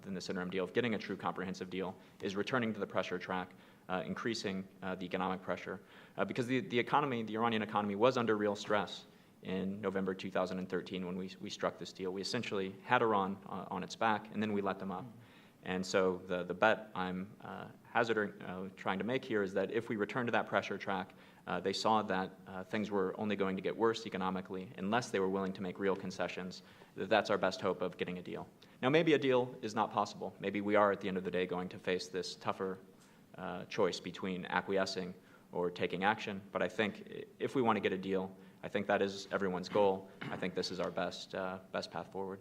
than this interim deal, of getting a true comprehensive deal, is returning to the pressure track, increasing the economic pressure. Because the Iranian economy was under real stress in November 2013 when we struck this deal. We essentially had Iran on its back, and then we let them up. And so the bet I'm trying to make here is that if we return to that pressure track, they saw that things were only going to get worse economically unless they were willing to make real concessions. That's our best hope of getting a deal. Now, maybe a deal is not possible. Maybe we are, at the end of the day, going to face this tougher choice between acquiescing or taking action. But I think if we want to get a deal, I think that is everyone's goal. I think this is our best path forward.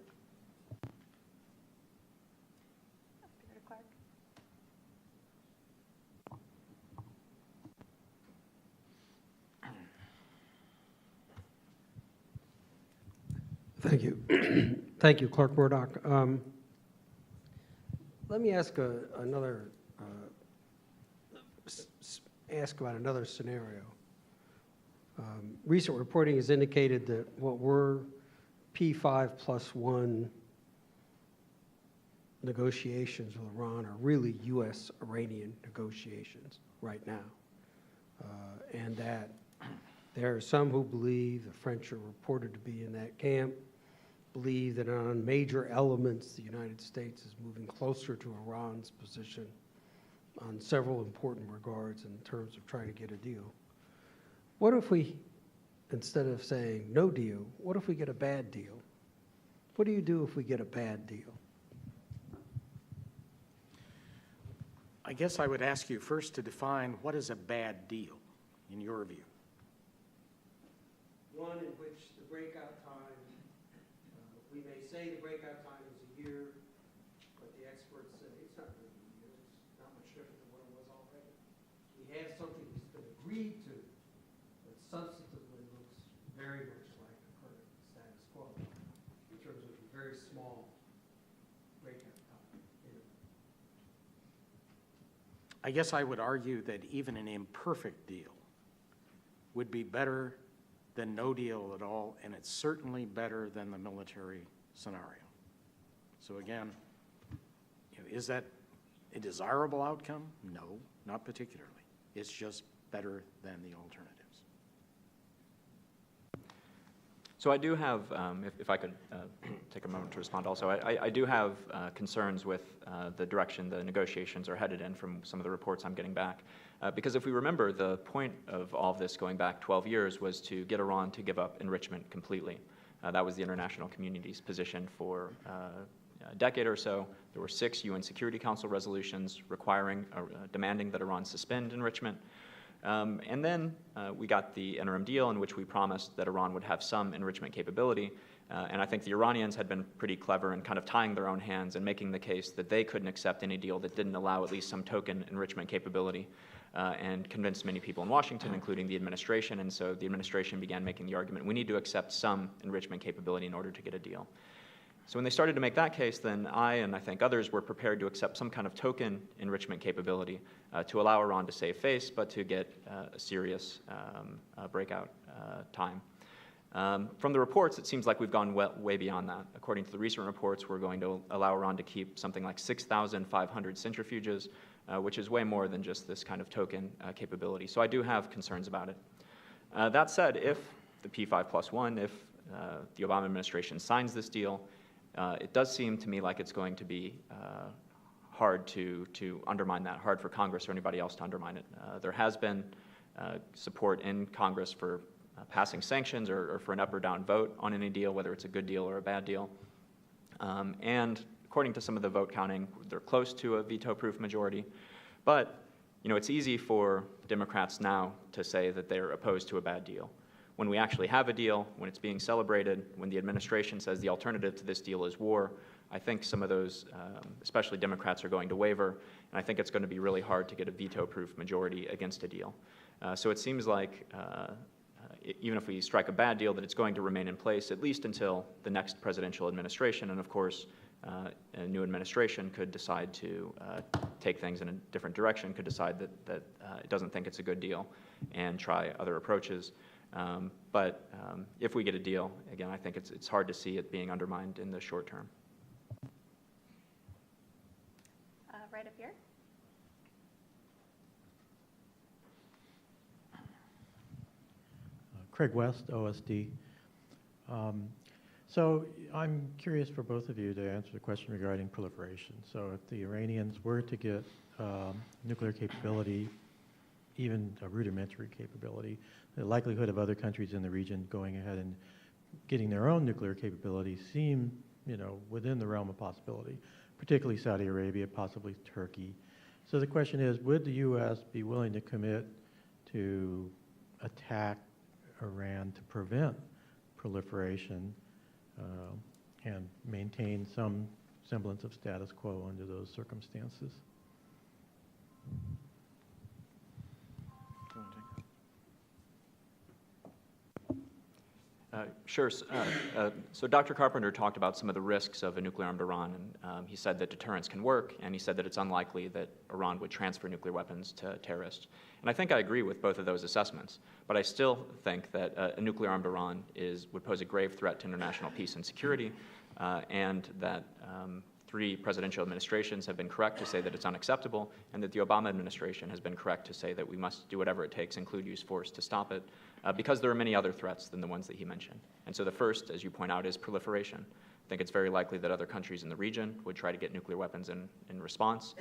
Thank you. Thank you, Clerk Murdoch. Let me ask about another scenario. Recent reporting has indicated that what were P5+1 negotiations with Iran are really U.S.-Iranian negotiations right now, and that There are some who believe, the French are reported to be in that camp, believe that on major elements, the United States is moving closer to Iran's position on several important regards in terms of trying to get a deal. What if we, instead of saying no deal, what if we get a bad deal? What do you do if we get a bad deal? I guess I would ask you first to define what is a bad deal, in your view. One in which the breakout time, we may say the breakout time is a year, but the experts say it's not really a year, it's not much different than what it was already. We have something that's been agreed to, but substantively looks very much like the current status quo in terms of a very small breakout time. I guess I would argue that even an imperfect deal would be better than no deal at all, and it's certainly better than the military scenario. So again, is that a desirable outcome? No, not particularly. It's just better than the alternatives. So I do have, if I could take a moment to respond also, I do have concerns with the direction the negotiations are headed in from some of the reports I'm getting back. Because if we remember, the point of all of this going back 12 years was to get Iran to give up enrichment completely. That was the international community's position for a decade or so. There were 6 UN Security Council resolutions requiring, demanding that Iran suspend enrichment. And then we got the interim deal in which we promised that Iran would have some enrichment capability. And I think the Iranians had been pretty clever in kind of tying their own hands and making the case that they couldn't accept any deal that didn't allow at least some token enrichment capability, and convinced many people in Washington, including the administration. And so the administration began making the argument, we need to accept some enrichment capability in order to get a deal. So when they started to make that case, then I and I think others were prepared to accept some kind of token enrichment capability to allow Iran to save face, but to get a serious breakout time. From the reports, it seems like we've gone way beyond that. According to the recent reports, we're going to allow Iran to keep something like 6,500 centrifuges, which is way more than just this kind of token capability. So I do have concerns about it. That said, if the P5+1, if the Obama administration signs this deal, it does seem to me like it's going to be hard to undermine that, hard for Congress or anybody else to undermine it. There has been support in Congress for passing sanctions or for an up or down vote on any deal, whether it's a good deal or a bad deal. And according to some of the vote counting, they're close to a veto-proof majority. But it's easy for Democrats now to say that they're opposed to a bad deal. When we actually have a deal, when it's being celebrated, when the administration says the alternative to this deal is war, I think some of those, especially Democrats, are going to waver, and I think it's going to be really hard to get a veto-proof majority against a deal. So it seems like even if we strike a bad deal, that it's going to remain in place at least until the next presidential administration, and of course, a new administration could decide to take things in a different direction, could decide that it doesn't think it's a good deal and try other approaches. But if we get a deal, again, I think it's hard to see it being undermined in the short term. Right up here. Craig West, OSD. So I'm curious for both of you to answer the question regarding proliferation. So if the Iranians were to get nuclear capability, even a rudimentary capability, the likelihood of other countries in the region going ahead and getting their own nuclear capability seem, within the realm of possibility, particularly Saudi Arabia, possibly Turkey. So the question is, would the U.S. be willing to commit to attack Iran to prevent proliferation and maintain some semblance of status quo under those circumstances? Sure. So Dr. Carpenter talked about some of the risks of a nuclear-armed Iran, and he said that deterrence can work, and he said that it's unlikely that Iran would transfer nuclear weapons to terrorists. And I think I agree with both of those assessments, but I still think that a nuclear-armed Iran would pose a grave threat to international peace and security, and that 3 presidential administrations have been correct to say that it's unacceptable, and that the Obama administration has been correct to say that we must do whatever it takes, include use force, to stop it, because there are many other threats than the ones that he mentioned. And so the first, as you point out, is proliferation. I think it's very likely that other countries in the region would try to get nuclear weapons in response.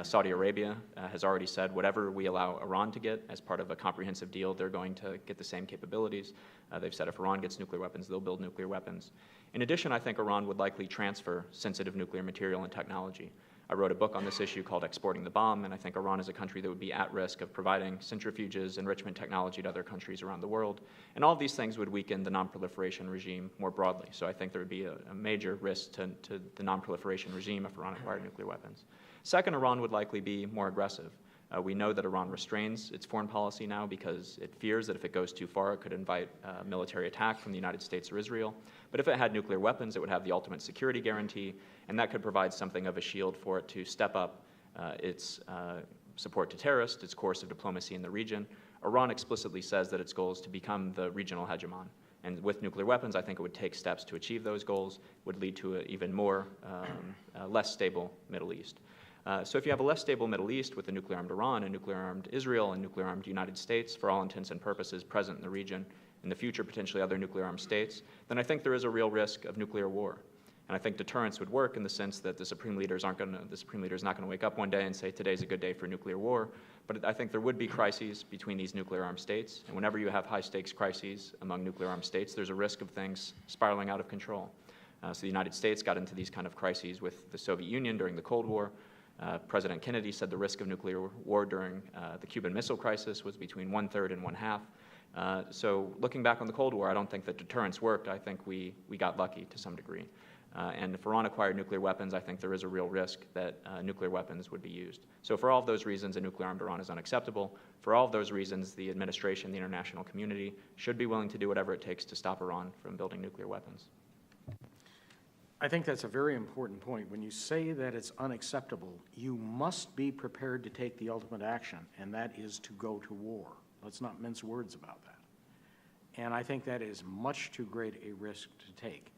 Saudi Arabia has already said whatever we allow Iran to get as part of a comprehensive deal, they're going to get the same capabilities. They've said if Iran gets nuclear weapons, they'll build nuclear weapons. In addition, I think Iran would likely transfer sensitive nuclear material and technology. I wrote a book on this issue called Exporting the Bomb, and I think Iran is a country that would be at risk of providing centrifuges, enrichment technology to other countries around the world. And all of these things would weaken the non-proliferation regime more broadly. So I think there would be a major risk to the non-proliferation regime if Iran acquired nuclear weapons. Second, Iran would likely be more aggressive. We know that Iran restrains its foreign policy now because it fears that if it goes too far, it could invite military attack from the United States or Israel. But if it had nuclear weapons, it would have the ultimate security guarantee, and that could provide something of a shield for it to step up its support to terrorists, its course of diplomacy in the region. Iran explicitly says that its goal is to become the regional hegemon. And with nuclear weapons, I think it would take steps to achieve those goals, would lead to an even more, less stable Middle East. So if you have a less stable Middle East with a nuclear-armed Iran, a nuclear-armed Israel, and nuclear-armed United States, for all intents and purposes, present in the region, in the future potentially other nuclear-armed states, then I think there is a real risk of nuclear war. And I think deterrence would work in the sense that the Supreme Leader is not going to wake up one day and say today's a good day for nuclear war. But I think there would be crises between these nuclear-armed states. And whenever you have high-stakes crises among nuclear-armed states, there's a risk of things spiraling out of control. So the United States got into these kind of crises with the Soviet Union during the Cold War. President Kennedy said the risk of nuclear war during the Cuban Missile Crisis was between 1/3 and 1/2. So looking back on the Cold War, I don't think that deterrence worked. I think we got lucky to some degree. And if Iran acquired nuclear weapons, I think there is a real risk that nuclear weapons would be used. So for all of those reasons, a nuclear-armed Iran is unacceptable. For all of those reasons, the administration, the international community, should be willing to do whatever it takes to stop Iran from building nuclear weapons. I think that's a very important point. When you say that it's unacceptable, you must be prepared to take the ultimate action, and that is to go to war. Let's not mince words about that. And I think that is much too great a risk to take.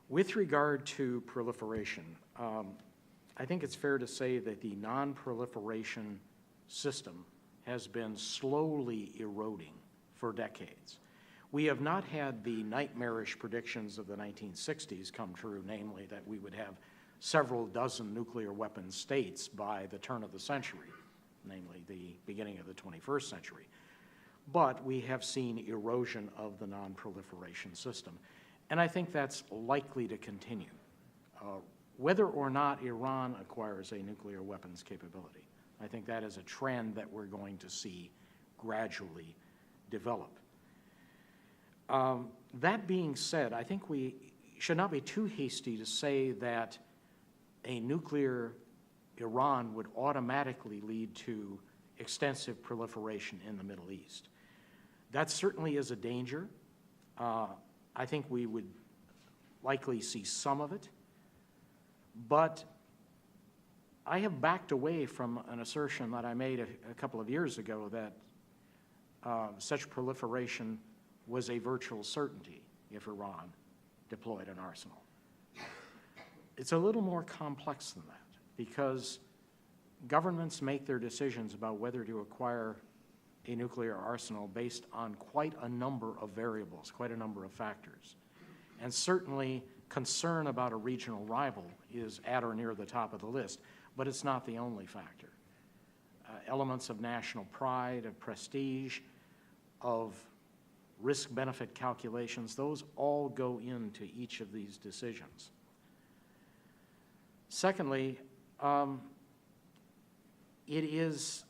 With regard to proliferation, I think it's fair to say that the non-proliferation system has been slowly eroding for decades. We have not had the nightmarish predictions of the 1960s come true, namely that we would have several dozen nuclear weapon states by the turn of the century, namely the beginning of the 21st century. But we have seen erosion of the non-proliferation system. And I think that's likely to continue, whether or not Iran acquires a nuclear weapons capability. I think that is a trend that we're going to see gradually develop. That being said, I think we should not be too hasty to say that a nuclear Iran would automatically lead to extensive proliferation in the Middle East. That certainly is a danger. I think we would likely see some of it, but I have backed away from an assertion that I made a couple of years ago that such proliferation was a virtual certainty if Iran deployed an arsenal. It's a little more complex than that because governments make their decisions about whether to acquire a nuclear arsenal based on quite a number of variables, quite a number of factors. And certainly concern about a regional rival is at or near the top of the list, but it's not the only factor. Elements of national pride, of prestige, of risk-benefit calculations, those all go into each of these decisions. Secondly, it is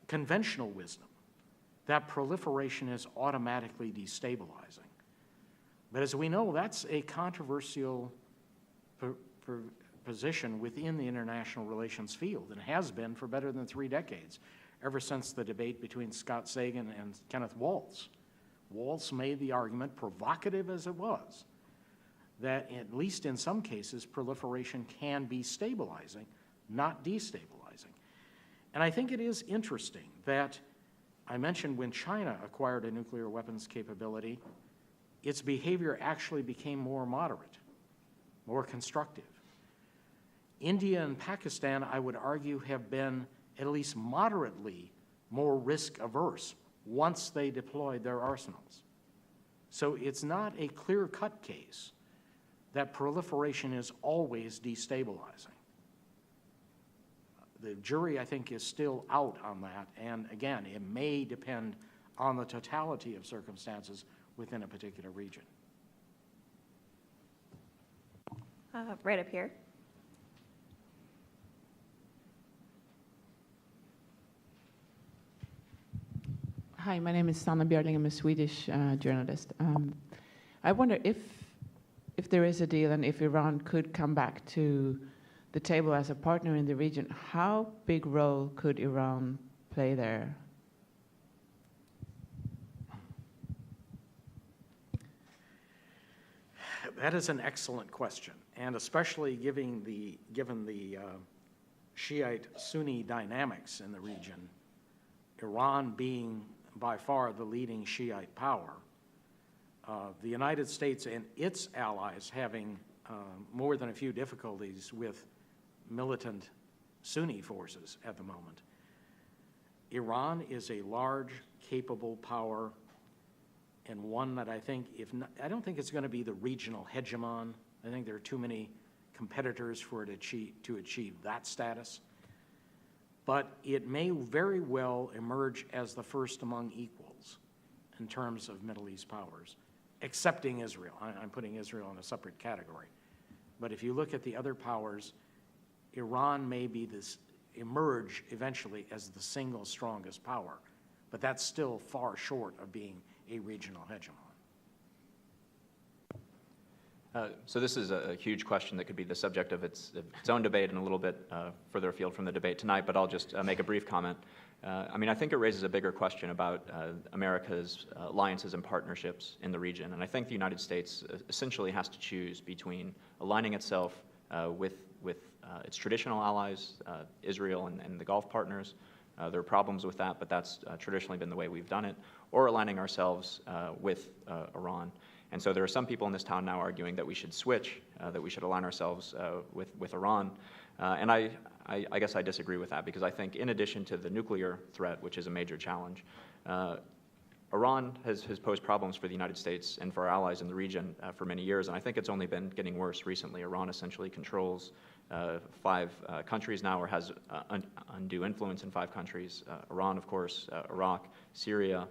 conventional wisdom that proliferation is automatically destabilizing. But as we know, that's a controversial position within the international relations field and has been for better than 3 decades, ever since the debate between Scott Sagan and Kenneth Waltz. Waltz made the argument, provocative as it was, that at least in some cases, proliferation can be stabilizing, not destabilizing. And I think it is interesting that I mentioned when China acquired a nuclear weapons capability, its behavior actually became more moderate, more constructive. India and Pakistan, I would argue, have been at least moderately more risk-averse once they deployed their arsenals. So it's not a clear-cut case that proliferation is always destabilizing. The jury, I think, is still out on that, and again, it may depend on the totality of circumstances within a particular region. Right up here. Hi, my name is Sanna Björling. I'm a Swedish journalist. I wonder if there is a deal and if Iran could come back to the table as a partner in the region, how big role could Iran play there? That is an excellent question, and especially given the Shiite-Sunni dynamics in the region, Iran being by far the leading Shiite power, the United States and its allies having more than a few difficulties with militant Sunni forces at the moment. Iran is a large, capable power, and one that I think, I don't think it's going to be the regional hegemon. I think there are too many competitors for it to achieve that status. But it may very well emerge as the first among equals in terms of Middle East powers, excepting Israel. I'm putting Israel in a separate category. But if you look at the other powers, Iran may emerge eventually as the single strongest power, but that's still far short of being a regional hegemon. So this is a huge question that could be the subject of its own debate and a little bit further afield from the debate tonight, but I'll just make a brief comment. I mean, I think it raises a bigger question about America's alliances and partnerships in the region, and I think the United States essentially has to choose between aligning itself with its traditional allies, Israel and the Gulf partners. There are problems with that, but that's traditionally been the way we've done it, or aligning ourselves with Iran. And so there are some people in this town now arguing that we should switch, that we should align ourselves with Iran. And I guess I disagree with that, because I think in addition to the nuclear threat, which is a major challenge, Iran has posed problems for the United States and for our allies in the region for many years, and I think it's only been getting worse recently. Iran essentially controls 5 countries now, or has undue influence in 5 countries. Iran, of course, Iraq, Syria,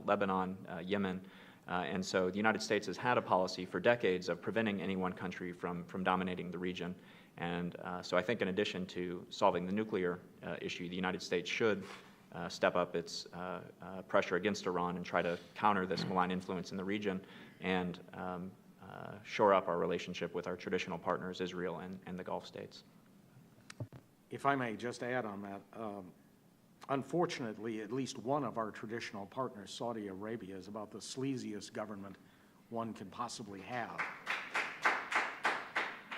Lebanon, Yemen. And so the United States has had a policy for decades of preventing any one country from dominating the region. And so I think in addition to solving the nuclear issue, the United States should step up its pressure against Iran and try to counter this malign influence in the region and shore up our relationship with our traditional partners, Israel and the Gulf states. If I may just add on that, unfortunately, at least one of our traditional partners, Saudi Arabia, is about the sleaziest government one can possibly have.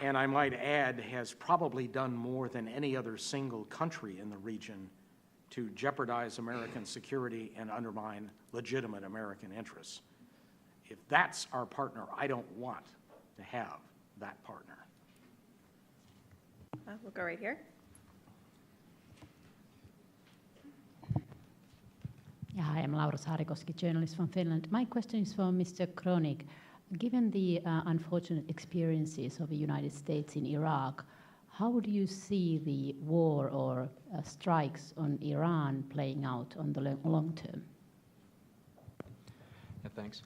And I might add, has probably done more than any other single country in the region to jeopardize American security and undermine legitimate American interests. If that's our partner, I don't want to have that partner. We'll go right here. Yeah, hi, I'm Laura Saarikoski, journalist from Finland. My question is for Mr. Kronig. Given the unfortunate experiences of the United States in Iraq, how do you see the war or strikes on Iran playing out on the long term? Yeah, thanks.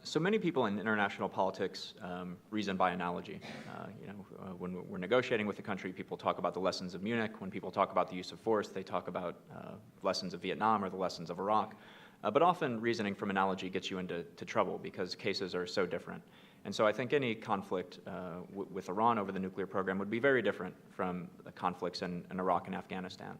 So many people in international politics reason by analogy. When we're negotiating with a country, people talk about the lessons of Munich. When people talk about the use of force, they talk about lessons of Vietnam or the lessons of Iraq. But often reasoning from analogy gets you into trouble because cases are so different. And so I think any conflict with Iran over the nuclear program would be very different from the conflicts in Iraq and Afghanistan.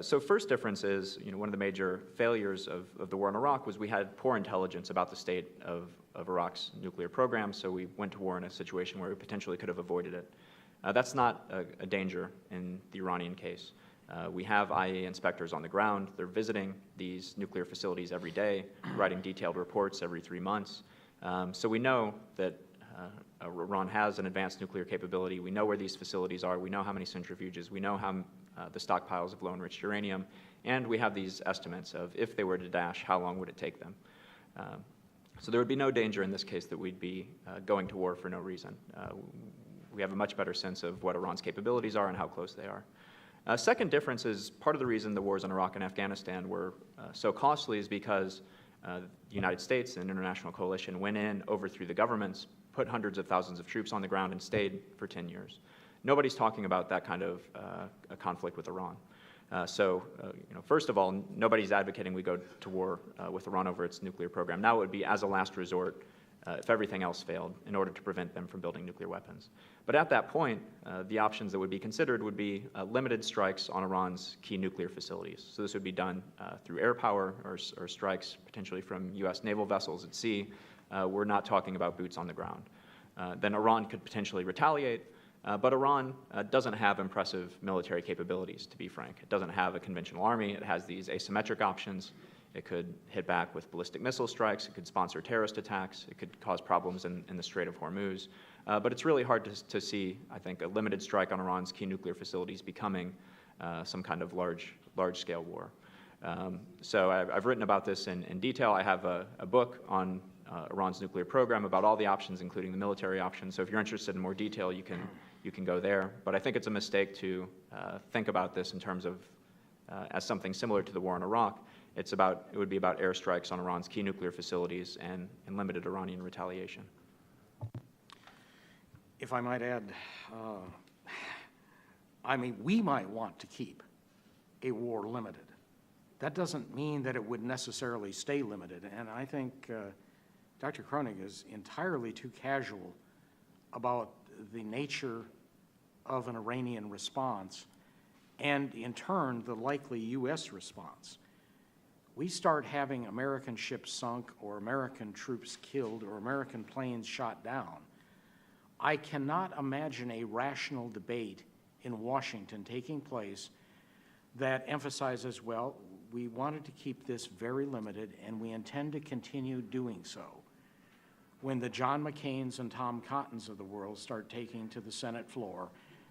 So first difference is, one of the major failures of the war in Iraq was we had poor intelligence about the state of Iraq's nuclear program, so we went to war in a situation where we potentially could have avoided it. That's not a danger in the Iranian case. We have IAEA inspectors on the ground. They're visiting these nuclear facilities every day, writing detailed reports every 3 months. So we know that Iran has an advanced nuclear capability. We know where these facilities are. We know how many centrifuges. We know how the stockpiles of low-enriched uranium. And we have these estimates of if they were to dash, how long would it take them? So there would be no danger in this case that we'd be going to war for no reason. We have a much better sense of what Iran's capabilities are and how close they are. Second difference is part of the reason the wars in Iraq and Afghanistan were so costly is because the United States and the international coalition went in, overthrew the governments, put hundreds of thousands of troops on the ground, and stayed for 10 years. Nobody's talking about that kind of a conflict with Iran. First of all, nobody's advocating we go to war with Iran over its nuclear program. Now it would be as a last resort if everything else failed in order to prevent them from building nuclear weapons. But at that point, the options that would be considered would be limited strikes on Iran's key nuclear facilities. So this would be done through air power or strikes potentially from U.S. naval vessels at sea. We're not talking about boots on the ground. Then Iran could potentially retaliate, but Iran doesn't have impressive military capabilities, to be frank. It doesn't have a conventional army. It has these asymmetric options. It could hit back with ballistic missile strikes. It could sponsor terrorist attacks. It could cause problems in the Strait of Hormuz. But it's really hard to see, I think, a limited strike on Iran's key nuclear facilities becoming some kind of large-scale war. So I've written about this in detail. I have a book on Iran's nuclear program about all the options, including the military options. So if you're interested in more detail, you can go there. But I think it's a mistake to think about this in terms of as something similar to the war in Iraq. It would be about airstrikes on Iran's key nuclear facilities and limited Iranian retaliation. If I might add, we might want to keep a war limited. That doesn't mean that it would necessarily stay limited. And I think Dr. Kronig is entirely too casual about the nature of an Iranian response and, in turn, the likely U.S. response. We start having American ships sunk or American troops killed or American planes shot down, I cannot imagine a rational debate in Washington taking place that emphasizes, well, we wanted to keep this very limited and we intend to continue doing so. When the John McCains and Tom Cottons of the world start taking to the Senate floor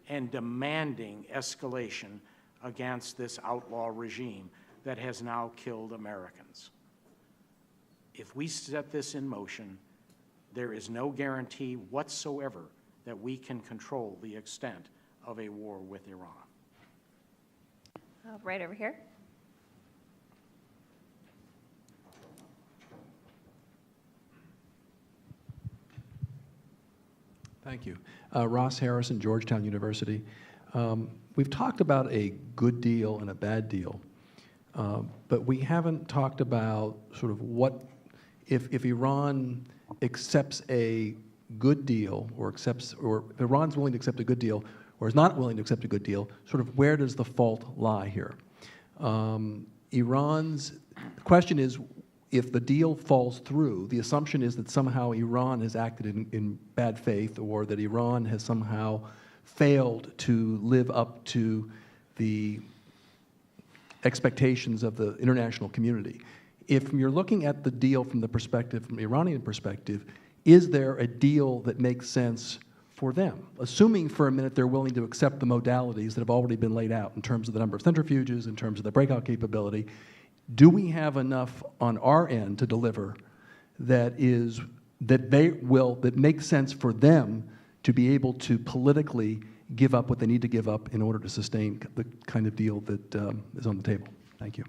and demanding escalation against this outlaw regime that has now killed Americans. If we set this in motion, there is no guarantee whatsoever that we can control the extent of a war with Iran. Right over here. Thank you. Ross Harrison, Georgetown University. We've talked about a good deal and a bad deal, but we haven't talked about sort of what, if Iran accepts a good deal or if Iran's willing to accept a good deal or is not willing to accept a good deal, sort of where does the fault lie here? The question is, if the deal falls through, the assumption is that somehow Iran has acted in bad faith or that Iran has somehow failed to live up to the expectations of the international community. If you're looking at the deal from the Iranian perspective, is there a deal that makes sense for them? Assuming for a minute they're willing to accept the modalities that have already been laid out in terms of the number of centrifuges, in terms of the breakout capability, do we have enough on our end to deliver that makes sense for them to be able to politically give up what they need to give up in order to sustain the kind of deal that is on the table? Thank you.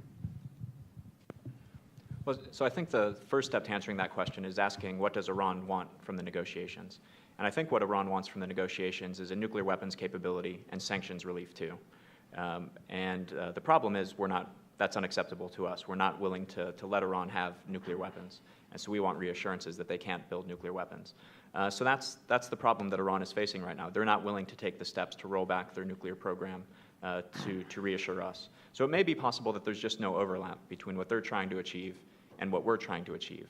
Well, so I think the first step to answering that question is asking what does Iran want from the negotiations? And I think what Iran wants from the negotiations is a nuclear weapons capability and sanctions relief too. The problem is that's unacceptable to us. We're not willing to let Iran have nuclear weapons. And so we want reassurances that they can't build nuclear weapons. So that's the problem that Iran is facing right now. They're not willing to take the steps to roll back their nuclear program to reassure us. So it may be possible that there's just no overlap between what they're trying to achieve and what we're trying to achieve.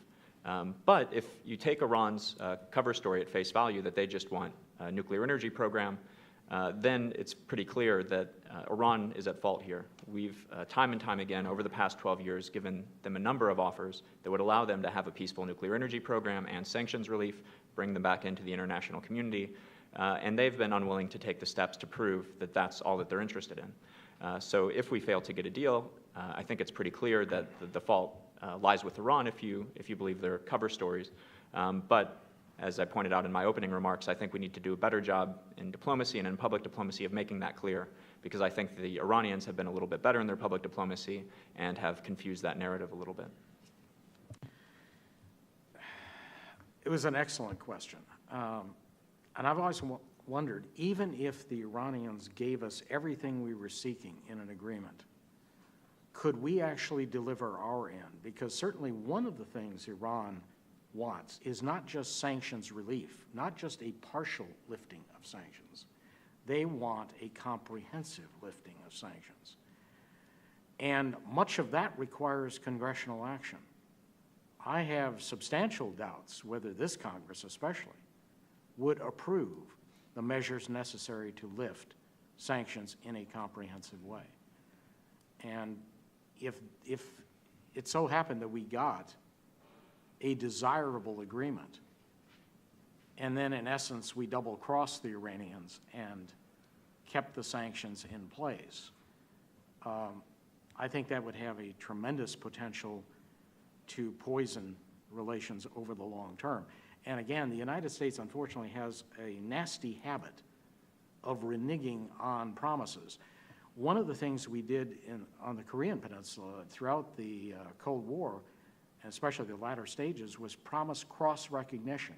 But if you take Iran's cover story at face value that they just want a nuclear energy program, then it's pretty clear that Iran is at fault here. We've, time and time again, over the past 12 years, given them a number of offers that would allow them to have a peaceful nuclear energy program and sanctions relief, bring them back into the international community, and they've been unwilling to take the steps to prove that that's all that they're interested in. So if we fail to get a deal, I think it's pretty clear that the fault lies with Iran if you believe their cover stories. But as I pointed out in my opening remarks, I think we need to do a better job in diplomacy and in public diplomacy of making that clear, because I think the Iranians have been a little bit better in their public diplomacy and have confused that narrative a little bit. It was an excellent question. And I've always wondered, even if the Iranians gave us everything we were seeking in an agreement, could we actually deliver our end? Because certainly one of the things Iran wants is not just sanctions relief, not just a partial lifting of sanctions. They want a comprehensive lifting of sanctions. And much of that requires congressional action. I have substantial doubts whether this Congress especially would approve the measures necessary to lift sanctions in a comprehensive way. And if it so happened that we got a desirable agreement, and then in essence we double-crossed the Iranians and kept the sanctions in place, I think that would have a tremendous potential to poison relations over the long term. And again, the United States unfortunately has a nasty habit of reneging on promises. One of the things we did on the Korean Peninsula throughout the Cold War, and especially the latter stages, was promise cross-recognition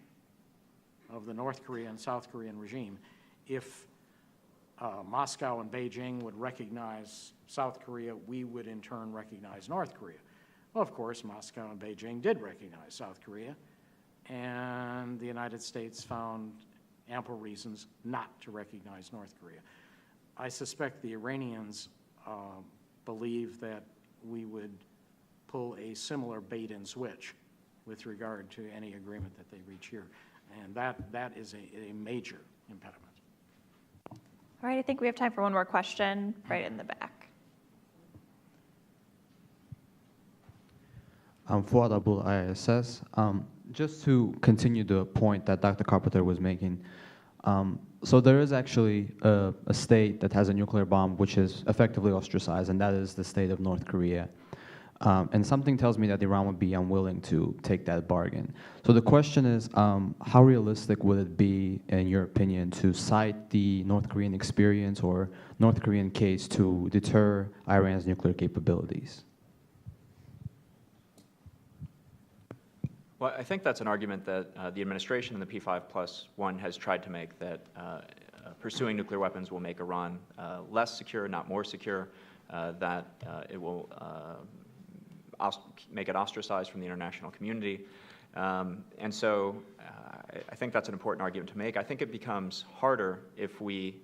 of the North Korean and South Korean regime. If Moscow and Beijing would recognize South Korea, we would in turn recognize North Korea. Well, of course, Moscow and Beijing did recognize South Korea, and the United States found ample reasons not to recognize North Korea. I suspect the Iranians believe that we would pull a similar bait and switch with regard to any agreement that they reach here, and that is a major impediment. All right, I think we have time for one more question right in the back. I'm Fuad Abul, ISS. Just to continue the point that Dr. Carpenter was making, so there is actually a state that has a nuclear bomb which is effectively ostracized, and that is the state of North Korea. And something tells me that Iran would be unwilling to take that bargain. So the question is, how realistic would it be, in your opinion, to cite the North Korean experience or North Korean case to deter Iran's nuclear capabilities? Well, I think that's an argument that the administration and the P5+1 has tried to make, that pursuing nuclear weapons will make Iran less secure, not more secure, that it will make it ostracized from the international community. And so I think that's an important argument to make. I think it becomes harder if we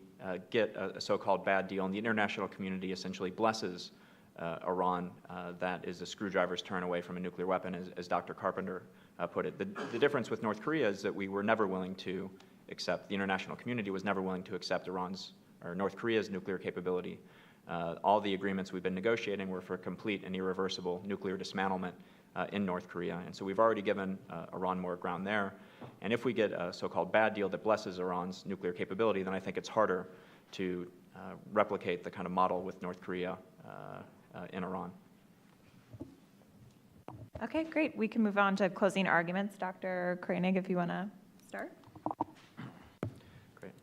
get a so-called bad deal and the international community essentially blesses Iran. That is a screwdriver's turn away from a nuclear weapon, as Dr. Carpenter put it. The difference with North Korea is that we were never willing to accept, the international community was never willing to accept North Korea's nuclear capability. All the agreements we've been negotiating were for complete and irreversible nuclear dismantlement in North Korea. And so we've already given Iran more ground there. And if we get a so-called bad deal that blesses Iran's nuclear capability, then I think it's harder to replicate the kind of model with North Korea in Iran. Okay, great. We can move on to closing arguments. Dr. Koenig, if you want to start. Great.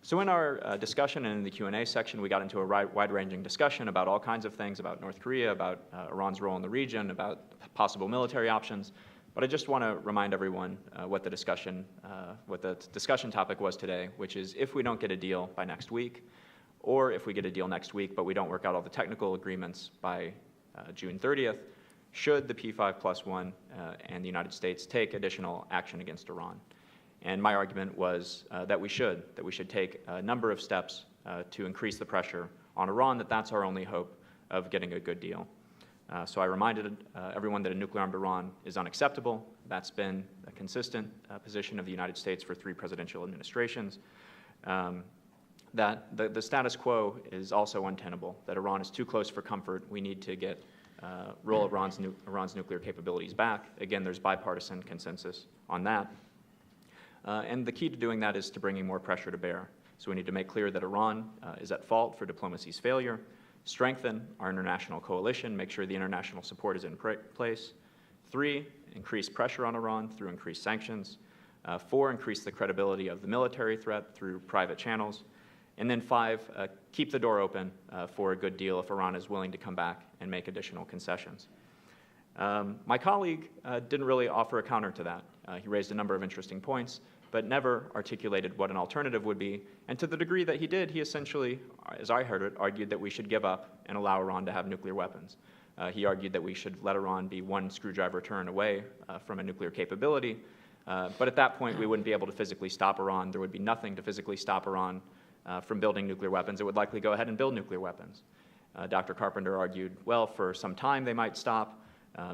So in our discussion and in the Q&A section, we got into a wide-ranging discussion about all kinds of things, about North Korea, about Iran's role in the region, about possible military options. But I just want to remind everyone what the discussion topic was today, which is if we don't get a deal by next week, or if we get a deal next week but we don't work out all the technical agreements by June 30th, should the P5+1 and the United States take additional action against Iran? And my argument was that we should take a number of steps to increase the pressure on Iran, that's our only hope of getting a good deal. So I reminded everyone that a nuclear-armed Iran is unacceptable. That's been a consistent position of the United States for 3 presidential administrations. that the status quo is also untenable, that Iran is too close for comfort. We need to get roll Iran's nuclear capabilities back. Again, there's bipartisan consensus on that. And the key to doing that is to bringing more pressure to bear. So we need to make clear that Iran is at fault for diplomacy's failure, strengthen our international coalition, make sure the international support is in place. 3, increase pressure on Iran through increased sanctions. 4, increase the credibility of the military threat through private channels. And then 5, keep the door open for a good deal if Iran is willing to come back and make additional concessions. My colleague didn't really offer a counter to that. He raised a number of interesting points, but never articulated what an alternative would be. And to the degree that he did, he essentially, as I heard it, argued that we should give up and allow Iran to have nuclear weapons. He argued that we should let Iran be one screwdriver turn away from a nuclear capability. But at that point, we wouldn't be able to physically stop Iran. There would be nothing to physically stop Iran from building nuclear weapons. It would likely go ahead and build nuclear weapons. Dr. Carpenter argued, well, for some time they might stop.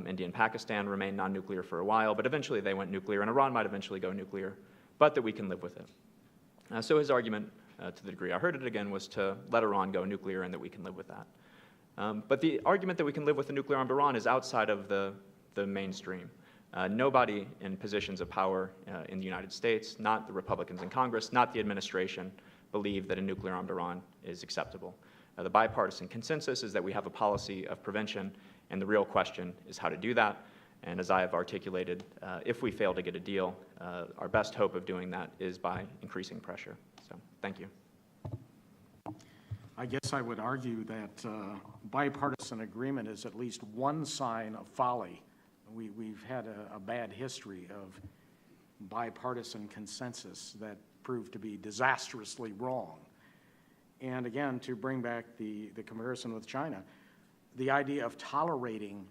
India and Pakistan remained non-nuclear for a while, but eventually they went nuclear, and Iran might eventually go nuclear, but that we can live with it. So his argument, to the degree I heard it again, was to let Iran go nuclear and that we can live with that. But the argument that we can live with a nuclear-armed Iran is outside of the mainstream. Nobody in positions of power in the United States, not the Republicans in Congress, not the administration, believe that a nuclear-armed Iran is acceptable. The bipartisan consensus is that we have a policy of prevention, and the real question is how to do that. And as I have articulated, if we fail to get a deal, our best hope of doing that is by increasing pressure. So, thank you. I guess I would argue that bipartisan agreement is at least one sign of folly. We've had a bad history of bipartisan consensus that proved to be disastrously wrong. And again, to bring back the comparison with China, the idea of tolerating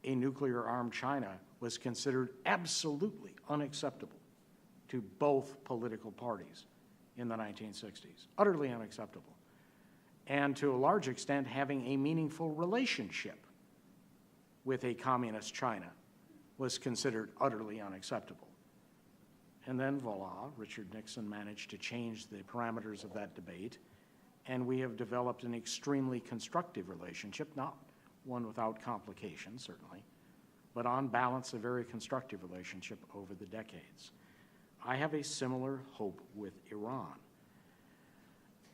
a nuclear-armed China was considered absolutely unacceptable to both political parties in the 1960s, utterly unacceptable. And to a large extent, having a meaningful relationship with a communist China was considered utterly unacceptable. And then, voila, Richard Nixon managed to change the parameters of that debate, and we have developed an extremely constructive relationship, not one without complications, certainly, but on balance, a very constructive relationship over the decades. I have a similar hope with Iran.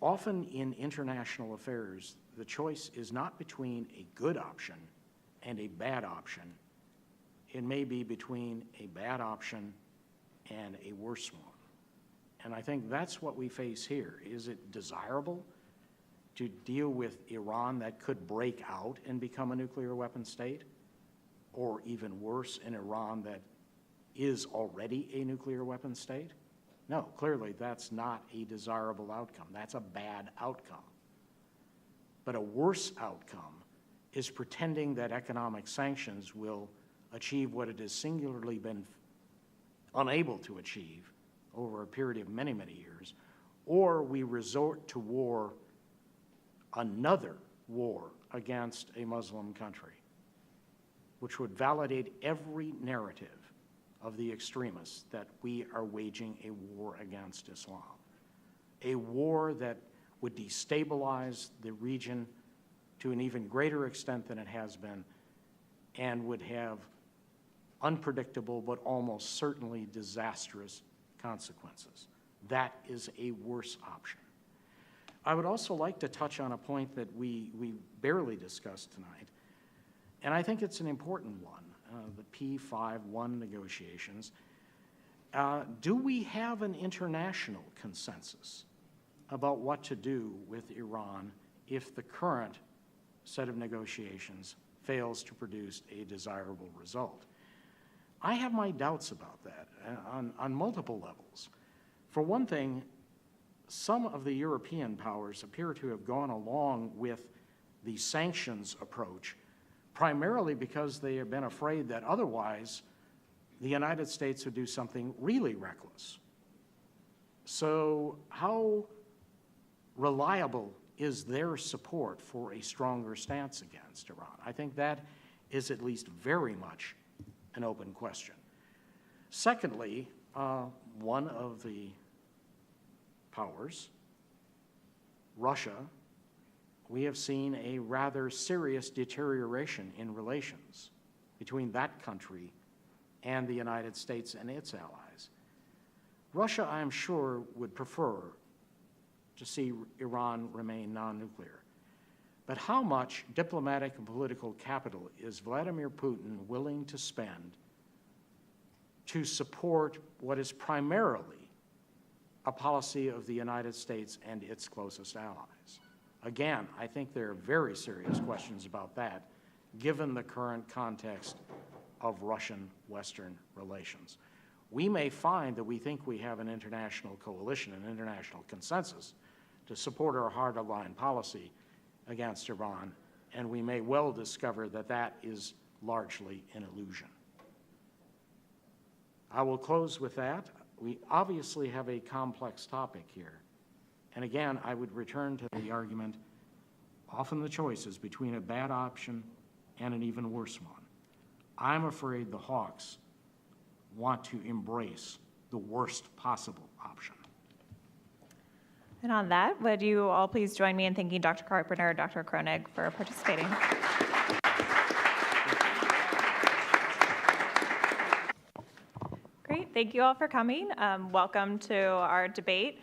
Often in international affairs, the choice is not between a good option and a bad option. It may be between a bad option and a worse one. And I think that's what we face here. Is it desirable to deal with Iran that could break out and become a nuclear weapon state? Or even worse, an Iran that is already a nuclear weapon state? No, clearly that's not a desirable outcome. That's a bad outcome. But a worse outcome is pretending that economic sanctions will achieve what it has singularly been unable to achieve over a period of many, many years, or we resort to war, another war against a Muslim country, which would validate every narrative of the extremists that we are waging a war against Islam, a war that would destabilize the region to an even greater extent than it has been, and would have unpredictable but almost certainly disastrous consequences. That is a worse option. I would also like to touch on a point that we barely discussed tonight, and I think it's an important one, the P5-1 negotiations. Do we have an international consensus about what to do with Iran if the current set of negotiations fails to produce a desirable result? I have my doubts about that on multiple levels. For one thing, some of the European powers appear to have gone along with the sanctions approach primarily because they have been afraid that otherwise the United States would do something really reckless. So how reliable is their support for a stronger stance against Iran? I think that is at least very much an open question. Secondly, one of the powers Russia, we have seen a rather serious deterioration in relations between that country and the United States and its allies. Russia, I am sure, would prefer to see Iran remain non-nuclear. But how much diplomatic and political capital is Vladimir Putin willing to spend to support what is primarily a policy of the United States and its closest allies? Again, I think there are very serious questions about that, given the current context of Russian-Western relations. We may find that we think we have an international coalition, an international consensus to support our hard-line policy against Iran, and we may well discover that that is largely an illusion. I will close with that. We obviously have a complex topic here. And again, I would return to the argument, often the choice is between a bad option and an even worse one. I'm afraid the hawks want to embrace the worst possible option. And on that, would you all please join me in thanking Dr. Carpenter and Dr. Kronig for participating. Great, thank you all for coming. Welcome to our debate.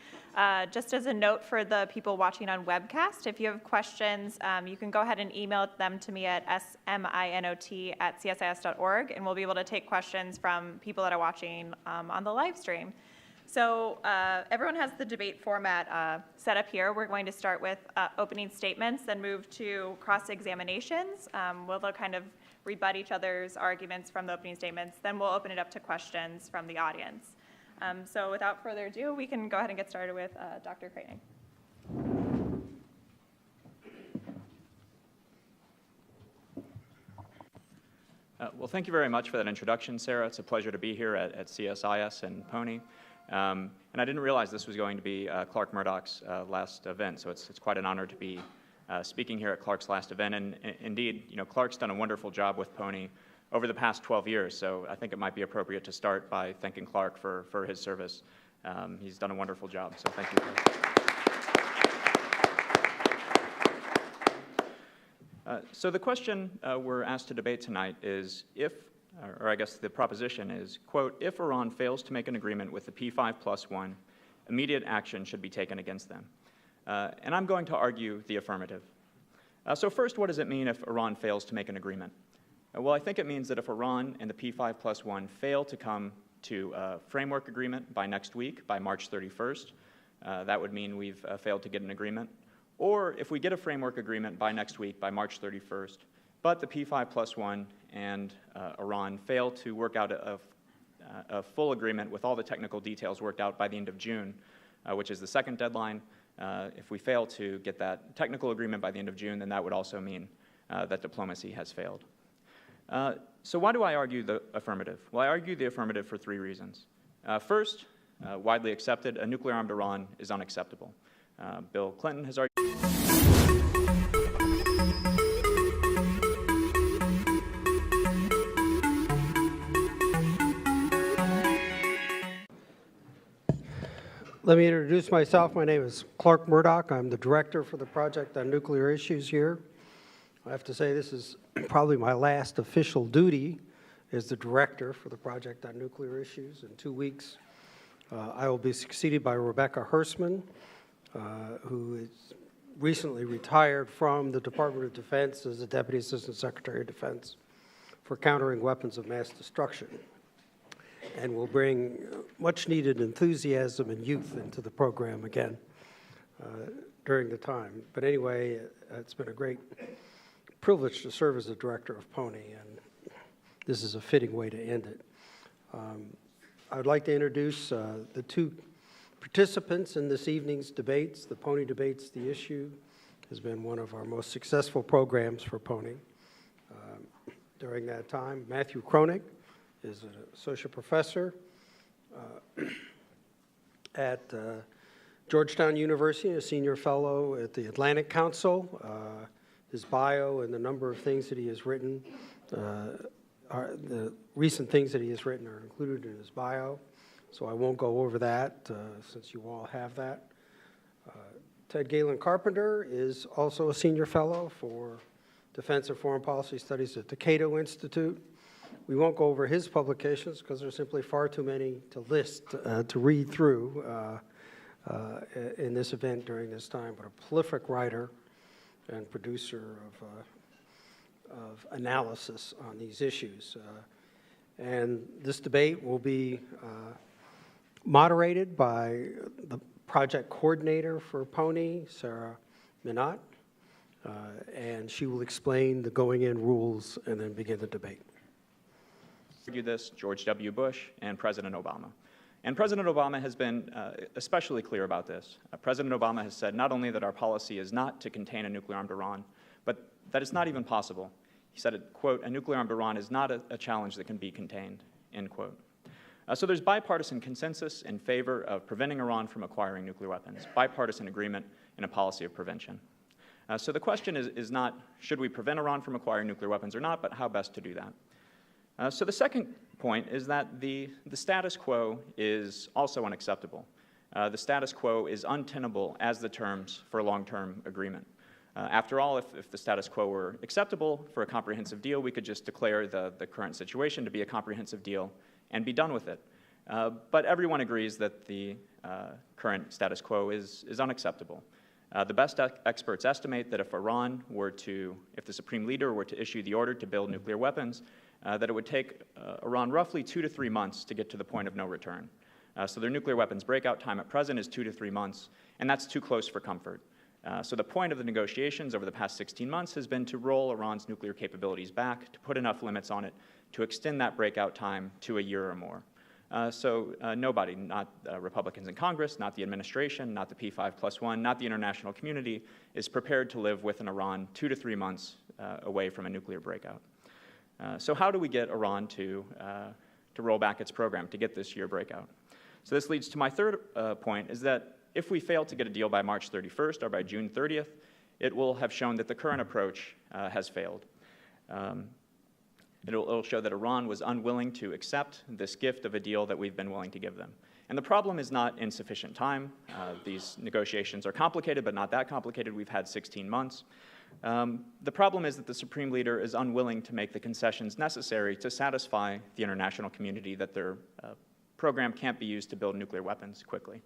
Just as a note for the people watching on webcast, if you have questions, you can go ahead and email them to me at sminot@csis.org, and we'll be able to take questions from people that are watching on the live stream. So everyone has the debate format set up here. We're going to start with opening statements, then move to cross-examinations. We'll kind of rebut each other's arguments from the opening statements. Then we'll open it up to questions from the audience. So without further ado, we can go ahead and get started with Dr. Kronig. Well, thank you very much for that introduction, Sarah. It's a pleasure to be here at CSIS and Pony. And I didn't realize this was going to be Clark Murdoch's last event, so it's quite an honor to be speaking here at Clark's last event. And indeed, you know, Clark's done a wonderful job with Pony over the past 12 years, so I think it might be appropriate to start by thanking Clark for his service. He's done a wonderful job, so thank you, Clark. So the question we're asked to debate tonight is if, or I guess the proposition is, quote, if Iran fails to make an agreement with the P5+1, immediate action should be taken against them. And I'm going to argue the affirmative. So first, what does it mean if Iran fails to make an agreement? Well, I think it means that if Iran and the P5+1 fail to come to a framework agreement by next week, by March 31st, that would mean we've failed to get an agreement. Or if we get a framework agreement by next week, by March 31st, but the P5+1 and Iran fail to work out a full agreement with all the technical details worked out by the end of June, which is the second deadline. If we fail to get that technical agreement by the end of June, then that would also mean that diplomacy has failed. So why do I argue the affirmative? Well, I argue the affirmative for three reasons. First, widely accepted, a nuclear-armed Iran is unacceptable. Bill Clinton has argued. Let me introduce myself. My name is Clark Murdoch. I'm the director for the project on nuclear issues here. I have to say this is probably my last official duty as the director for the project on nuclear issues. In 2 weeks, I will be succeeded by Rebecca Hersman, who is recently retired from the Department of Defense as the Deputy Assistant Secretary of Defense for countering weapons of mass destruction, and will bring much-needed enthusiasm and youth into the program again during the time. But anyway, it's been a great privilege to serve as the director of Pony, and this is a fitting way to end it. I would like to introduce the two participants in this evening's debates. The Pony Debates, the issue, has been one of our most successful programs for Pony during that time. Matthew Kronig is an associate professor at Georgetown University, a senior fellow at the Atlantic Council. His bio and the number of things that he has written, the recent things that he has written are included in his bio, so I won't go over that since you all have that. Ted Galen Carpenter is also a senior fellow for Defense and Foreign Policy Studies at the Cato Institute. We won't go over his publications because there's simply far too many to list, to read through in this event during this time, but a prolific writer and producer of analysis on these issues. And this debate will be moderated by the project coordinator for PONI, Sarah Minot, and she will explain the going-in rules and then begin the debate. Argued this, George W. Bush and President Obama. And President Obama has been especially clear about this. President Obama has said not only that our policy is not to contain a nuclear-armed Iran, but that it's not even possible. He said, quote, "A nuclear-armed Iran is not a challenge that can be contained," end quote. So there's bipartisan consensus in favor of preventing Iran from acquiring nuclear weapons, bipartisan agreement in a policy of prevention. So the question is not, should we prevent Iran from acquiring nuclear weapons or not, but how best to do that. So the second point is that the status quo is also unacceptable. The status quo is untenable as the terms for a long-term agreement. After all, if the status quo were acceptable for a comprehensive deal, we could just declare the current situation to be a comprehensive deal and be done with it. But everyone agrees that the current status quo is unacceptable. The best experts estimate that if the Supreme Leader were to issue the order to build nuclear weapons, that it would take Iran roughly 2 to 3 months to get to the point of no return. So their nuclear weapons breakout time at present is 2 to 3 months, and that's too close for comfort. So the point of the negotiations over the past 16 months has been to roll Iran's nuclear capabilities back, to put enough limits on it, to extend that breakout time to a year or more. So nobody, not Republicans in Congress, not the administration, not the P5+1, not the international community, is prepared to live with an Iran 2 to 3 months away from a nuclear breakout. So how do we get Iran to roll back its program, to get this year breakout? So this leads to my third point, is that if we fail to get a deal by March 31st or by June 30th, it will have shown that the current approach has failed. It'll show that Iran was unwilling to accept this gift of a deal that we've been willing to give them. And the problem is not insufficient time. These negotiations are complicated, but not that complicated. We've had 16 months. The problem is that the Supreme Leader is unwilling to make the concessions necessary to satisfy the international community that their program can't be used to build nuclear weapons quickly.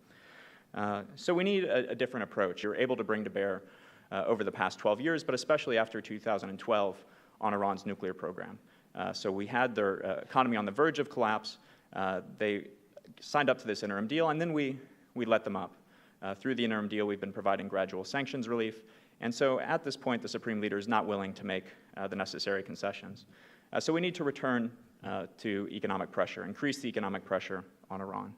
So we need a different approach. You're able to bring to bear over the past 12 years, but especially after 2012, on Iran's nuclear program. So we had their economy on the verge of collapse. They signed up to this interim deal, and then we let them up. Through the interim deal, we've been providing gradual sanctions relief. And so at this point, the Supreme Leader is not willing to make the necessary concessions. So we need to return to economic pressure, increase the economic pressure on Iran.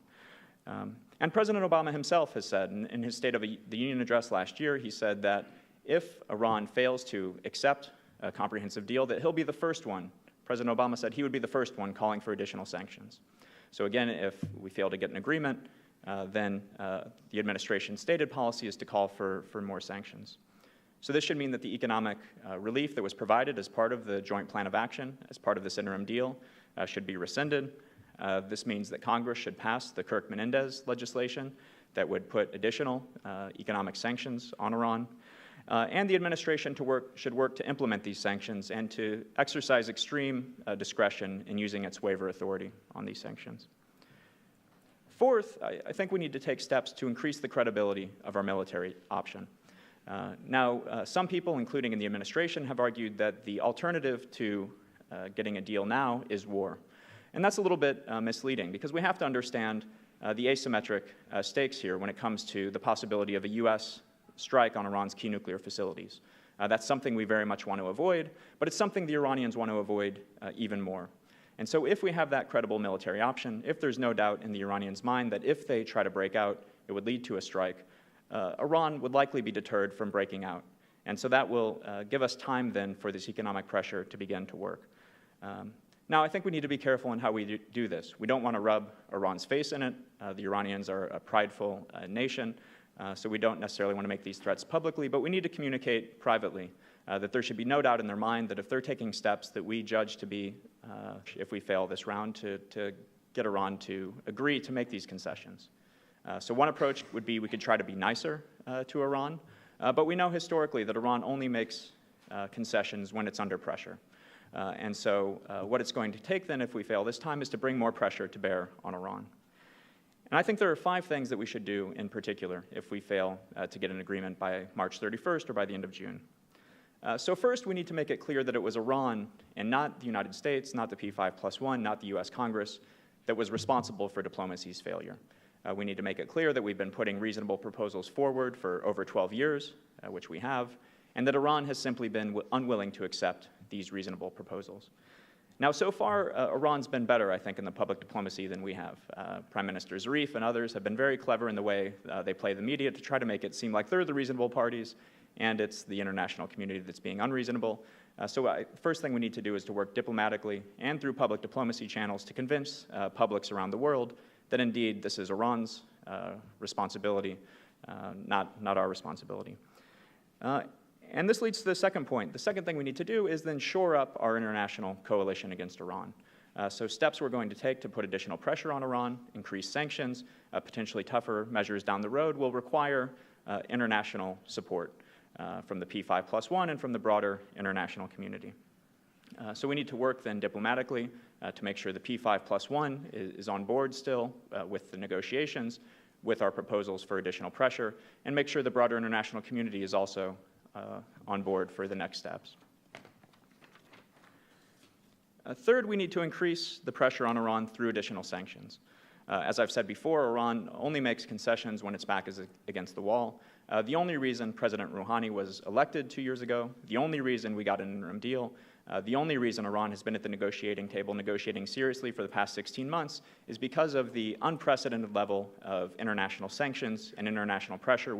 And President Obama himself has said, in his State of the Union address last year, he said that if Iran fails to accept a comprehensive deal, that he'll be the first one. President Obama said he would be the first one calling for additional sanctions. So again, if we fail to get an agreement, then the administration's stated policy is to call for more sanctions. So this should mean that the economic relief that was provided as part of the joint plan of action, as part of this interim deal, should be rescinded. This means that Congress should pass the Kirk-Menendez legislation that would put additional economic sanctions on Iran. And the administration should work to implement these sanctions and to exercise extreme discretion in using its waiver authority on these sanctions. Fourth, I think we need to take steps to increase the credibility of our military option. Now, some people, including in the administration, have argued that the alternative to getting a deal now is war. And that's a little bit misleading, because we have to understand the asymmetric stakes here when it comes to the possibility of a U.S. strike on Iran's key nuclear facilities. That's something we very much want to avoid, but it's something the Iranians want to avoid even more. And so if we have that credible military option, if there's no doubt in the Iranians' mind that if they try to break out, it would lead to a strike, Iran would likely be deterred from breaking out. And so that will give us time then for this economic pressure to begin to work. Now, I think we need to be careful in how we do this. We don't want to rub Iran's face in it. The Iranians are a prideful nation, so we don't necessarily want to make these threats publicly, but we need to communicate privately that there should be no doubt in their mind that if they're taking steps that we judge to be, if we fail this round, to get Iran to agree to make these concessions. So one approach would be we could try to be nicer to Iran, but we know historically that Iran only makes concessions when it's under pressure. And so what it's going to take then if we fail this time is to bring more pressure to bear on Iran. And I think there are 5 things that we should do in particular if we fail to get an agreement by March 31st or by the end of June. So first, we need to make it clear that it was Iran and not the United States, not the P5+1, not the US Congress, that was responsible for diplomacy's failure. We need to make it clear that we've been putting reasonable proposals forward for over 12 years, which we have, and that Iran has simply been unwilling to accept these reasonable proposals. Now, so far, Iran's been better, I think, in the public diplomacy than we have. Prime Minister Zarif and others have been very clever in the way they play the media to try to make it seem like they're the reasonable parties, and it's the international community that's being unreasonable. First thing we need to do is to work diplomatically and through public diplomacy channels to convince publics around the world that indeed this is Iran's responsibility, not our responsibility. And this leads to the second point. The second thing we need to do is then shore up our international coalition against Iran. So steps we're going to take to put additional pressure on Iran, increase sanctions, potentially tougher measures down the road will require international support from the P5+1 and from the broader international community. So we need to work then diplomatically to make sure the P5+1 is on board still with the negotiations, with our proposals for additional pressure, and make sure the broader international community is also on board for the next steps. Third, we need to increase the pressure on Iran through additional sanctions. As I've said before, Iran only makes concessions when its back is against the wall. The only reason President Rouhani was elected 2 years ago, the only reason we got an interim deal, the only reason Iran has been at the negotiating table negotiating seriously for the past 16 months is because of the unprecedented level of international sanctions and international pressure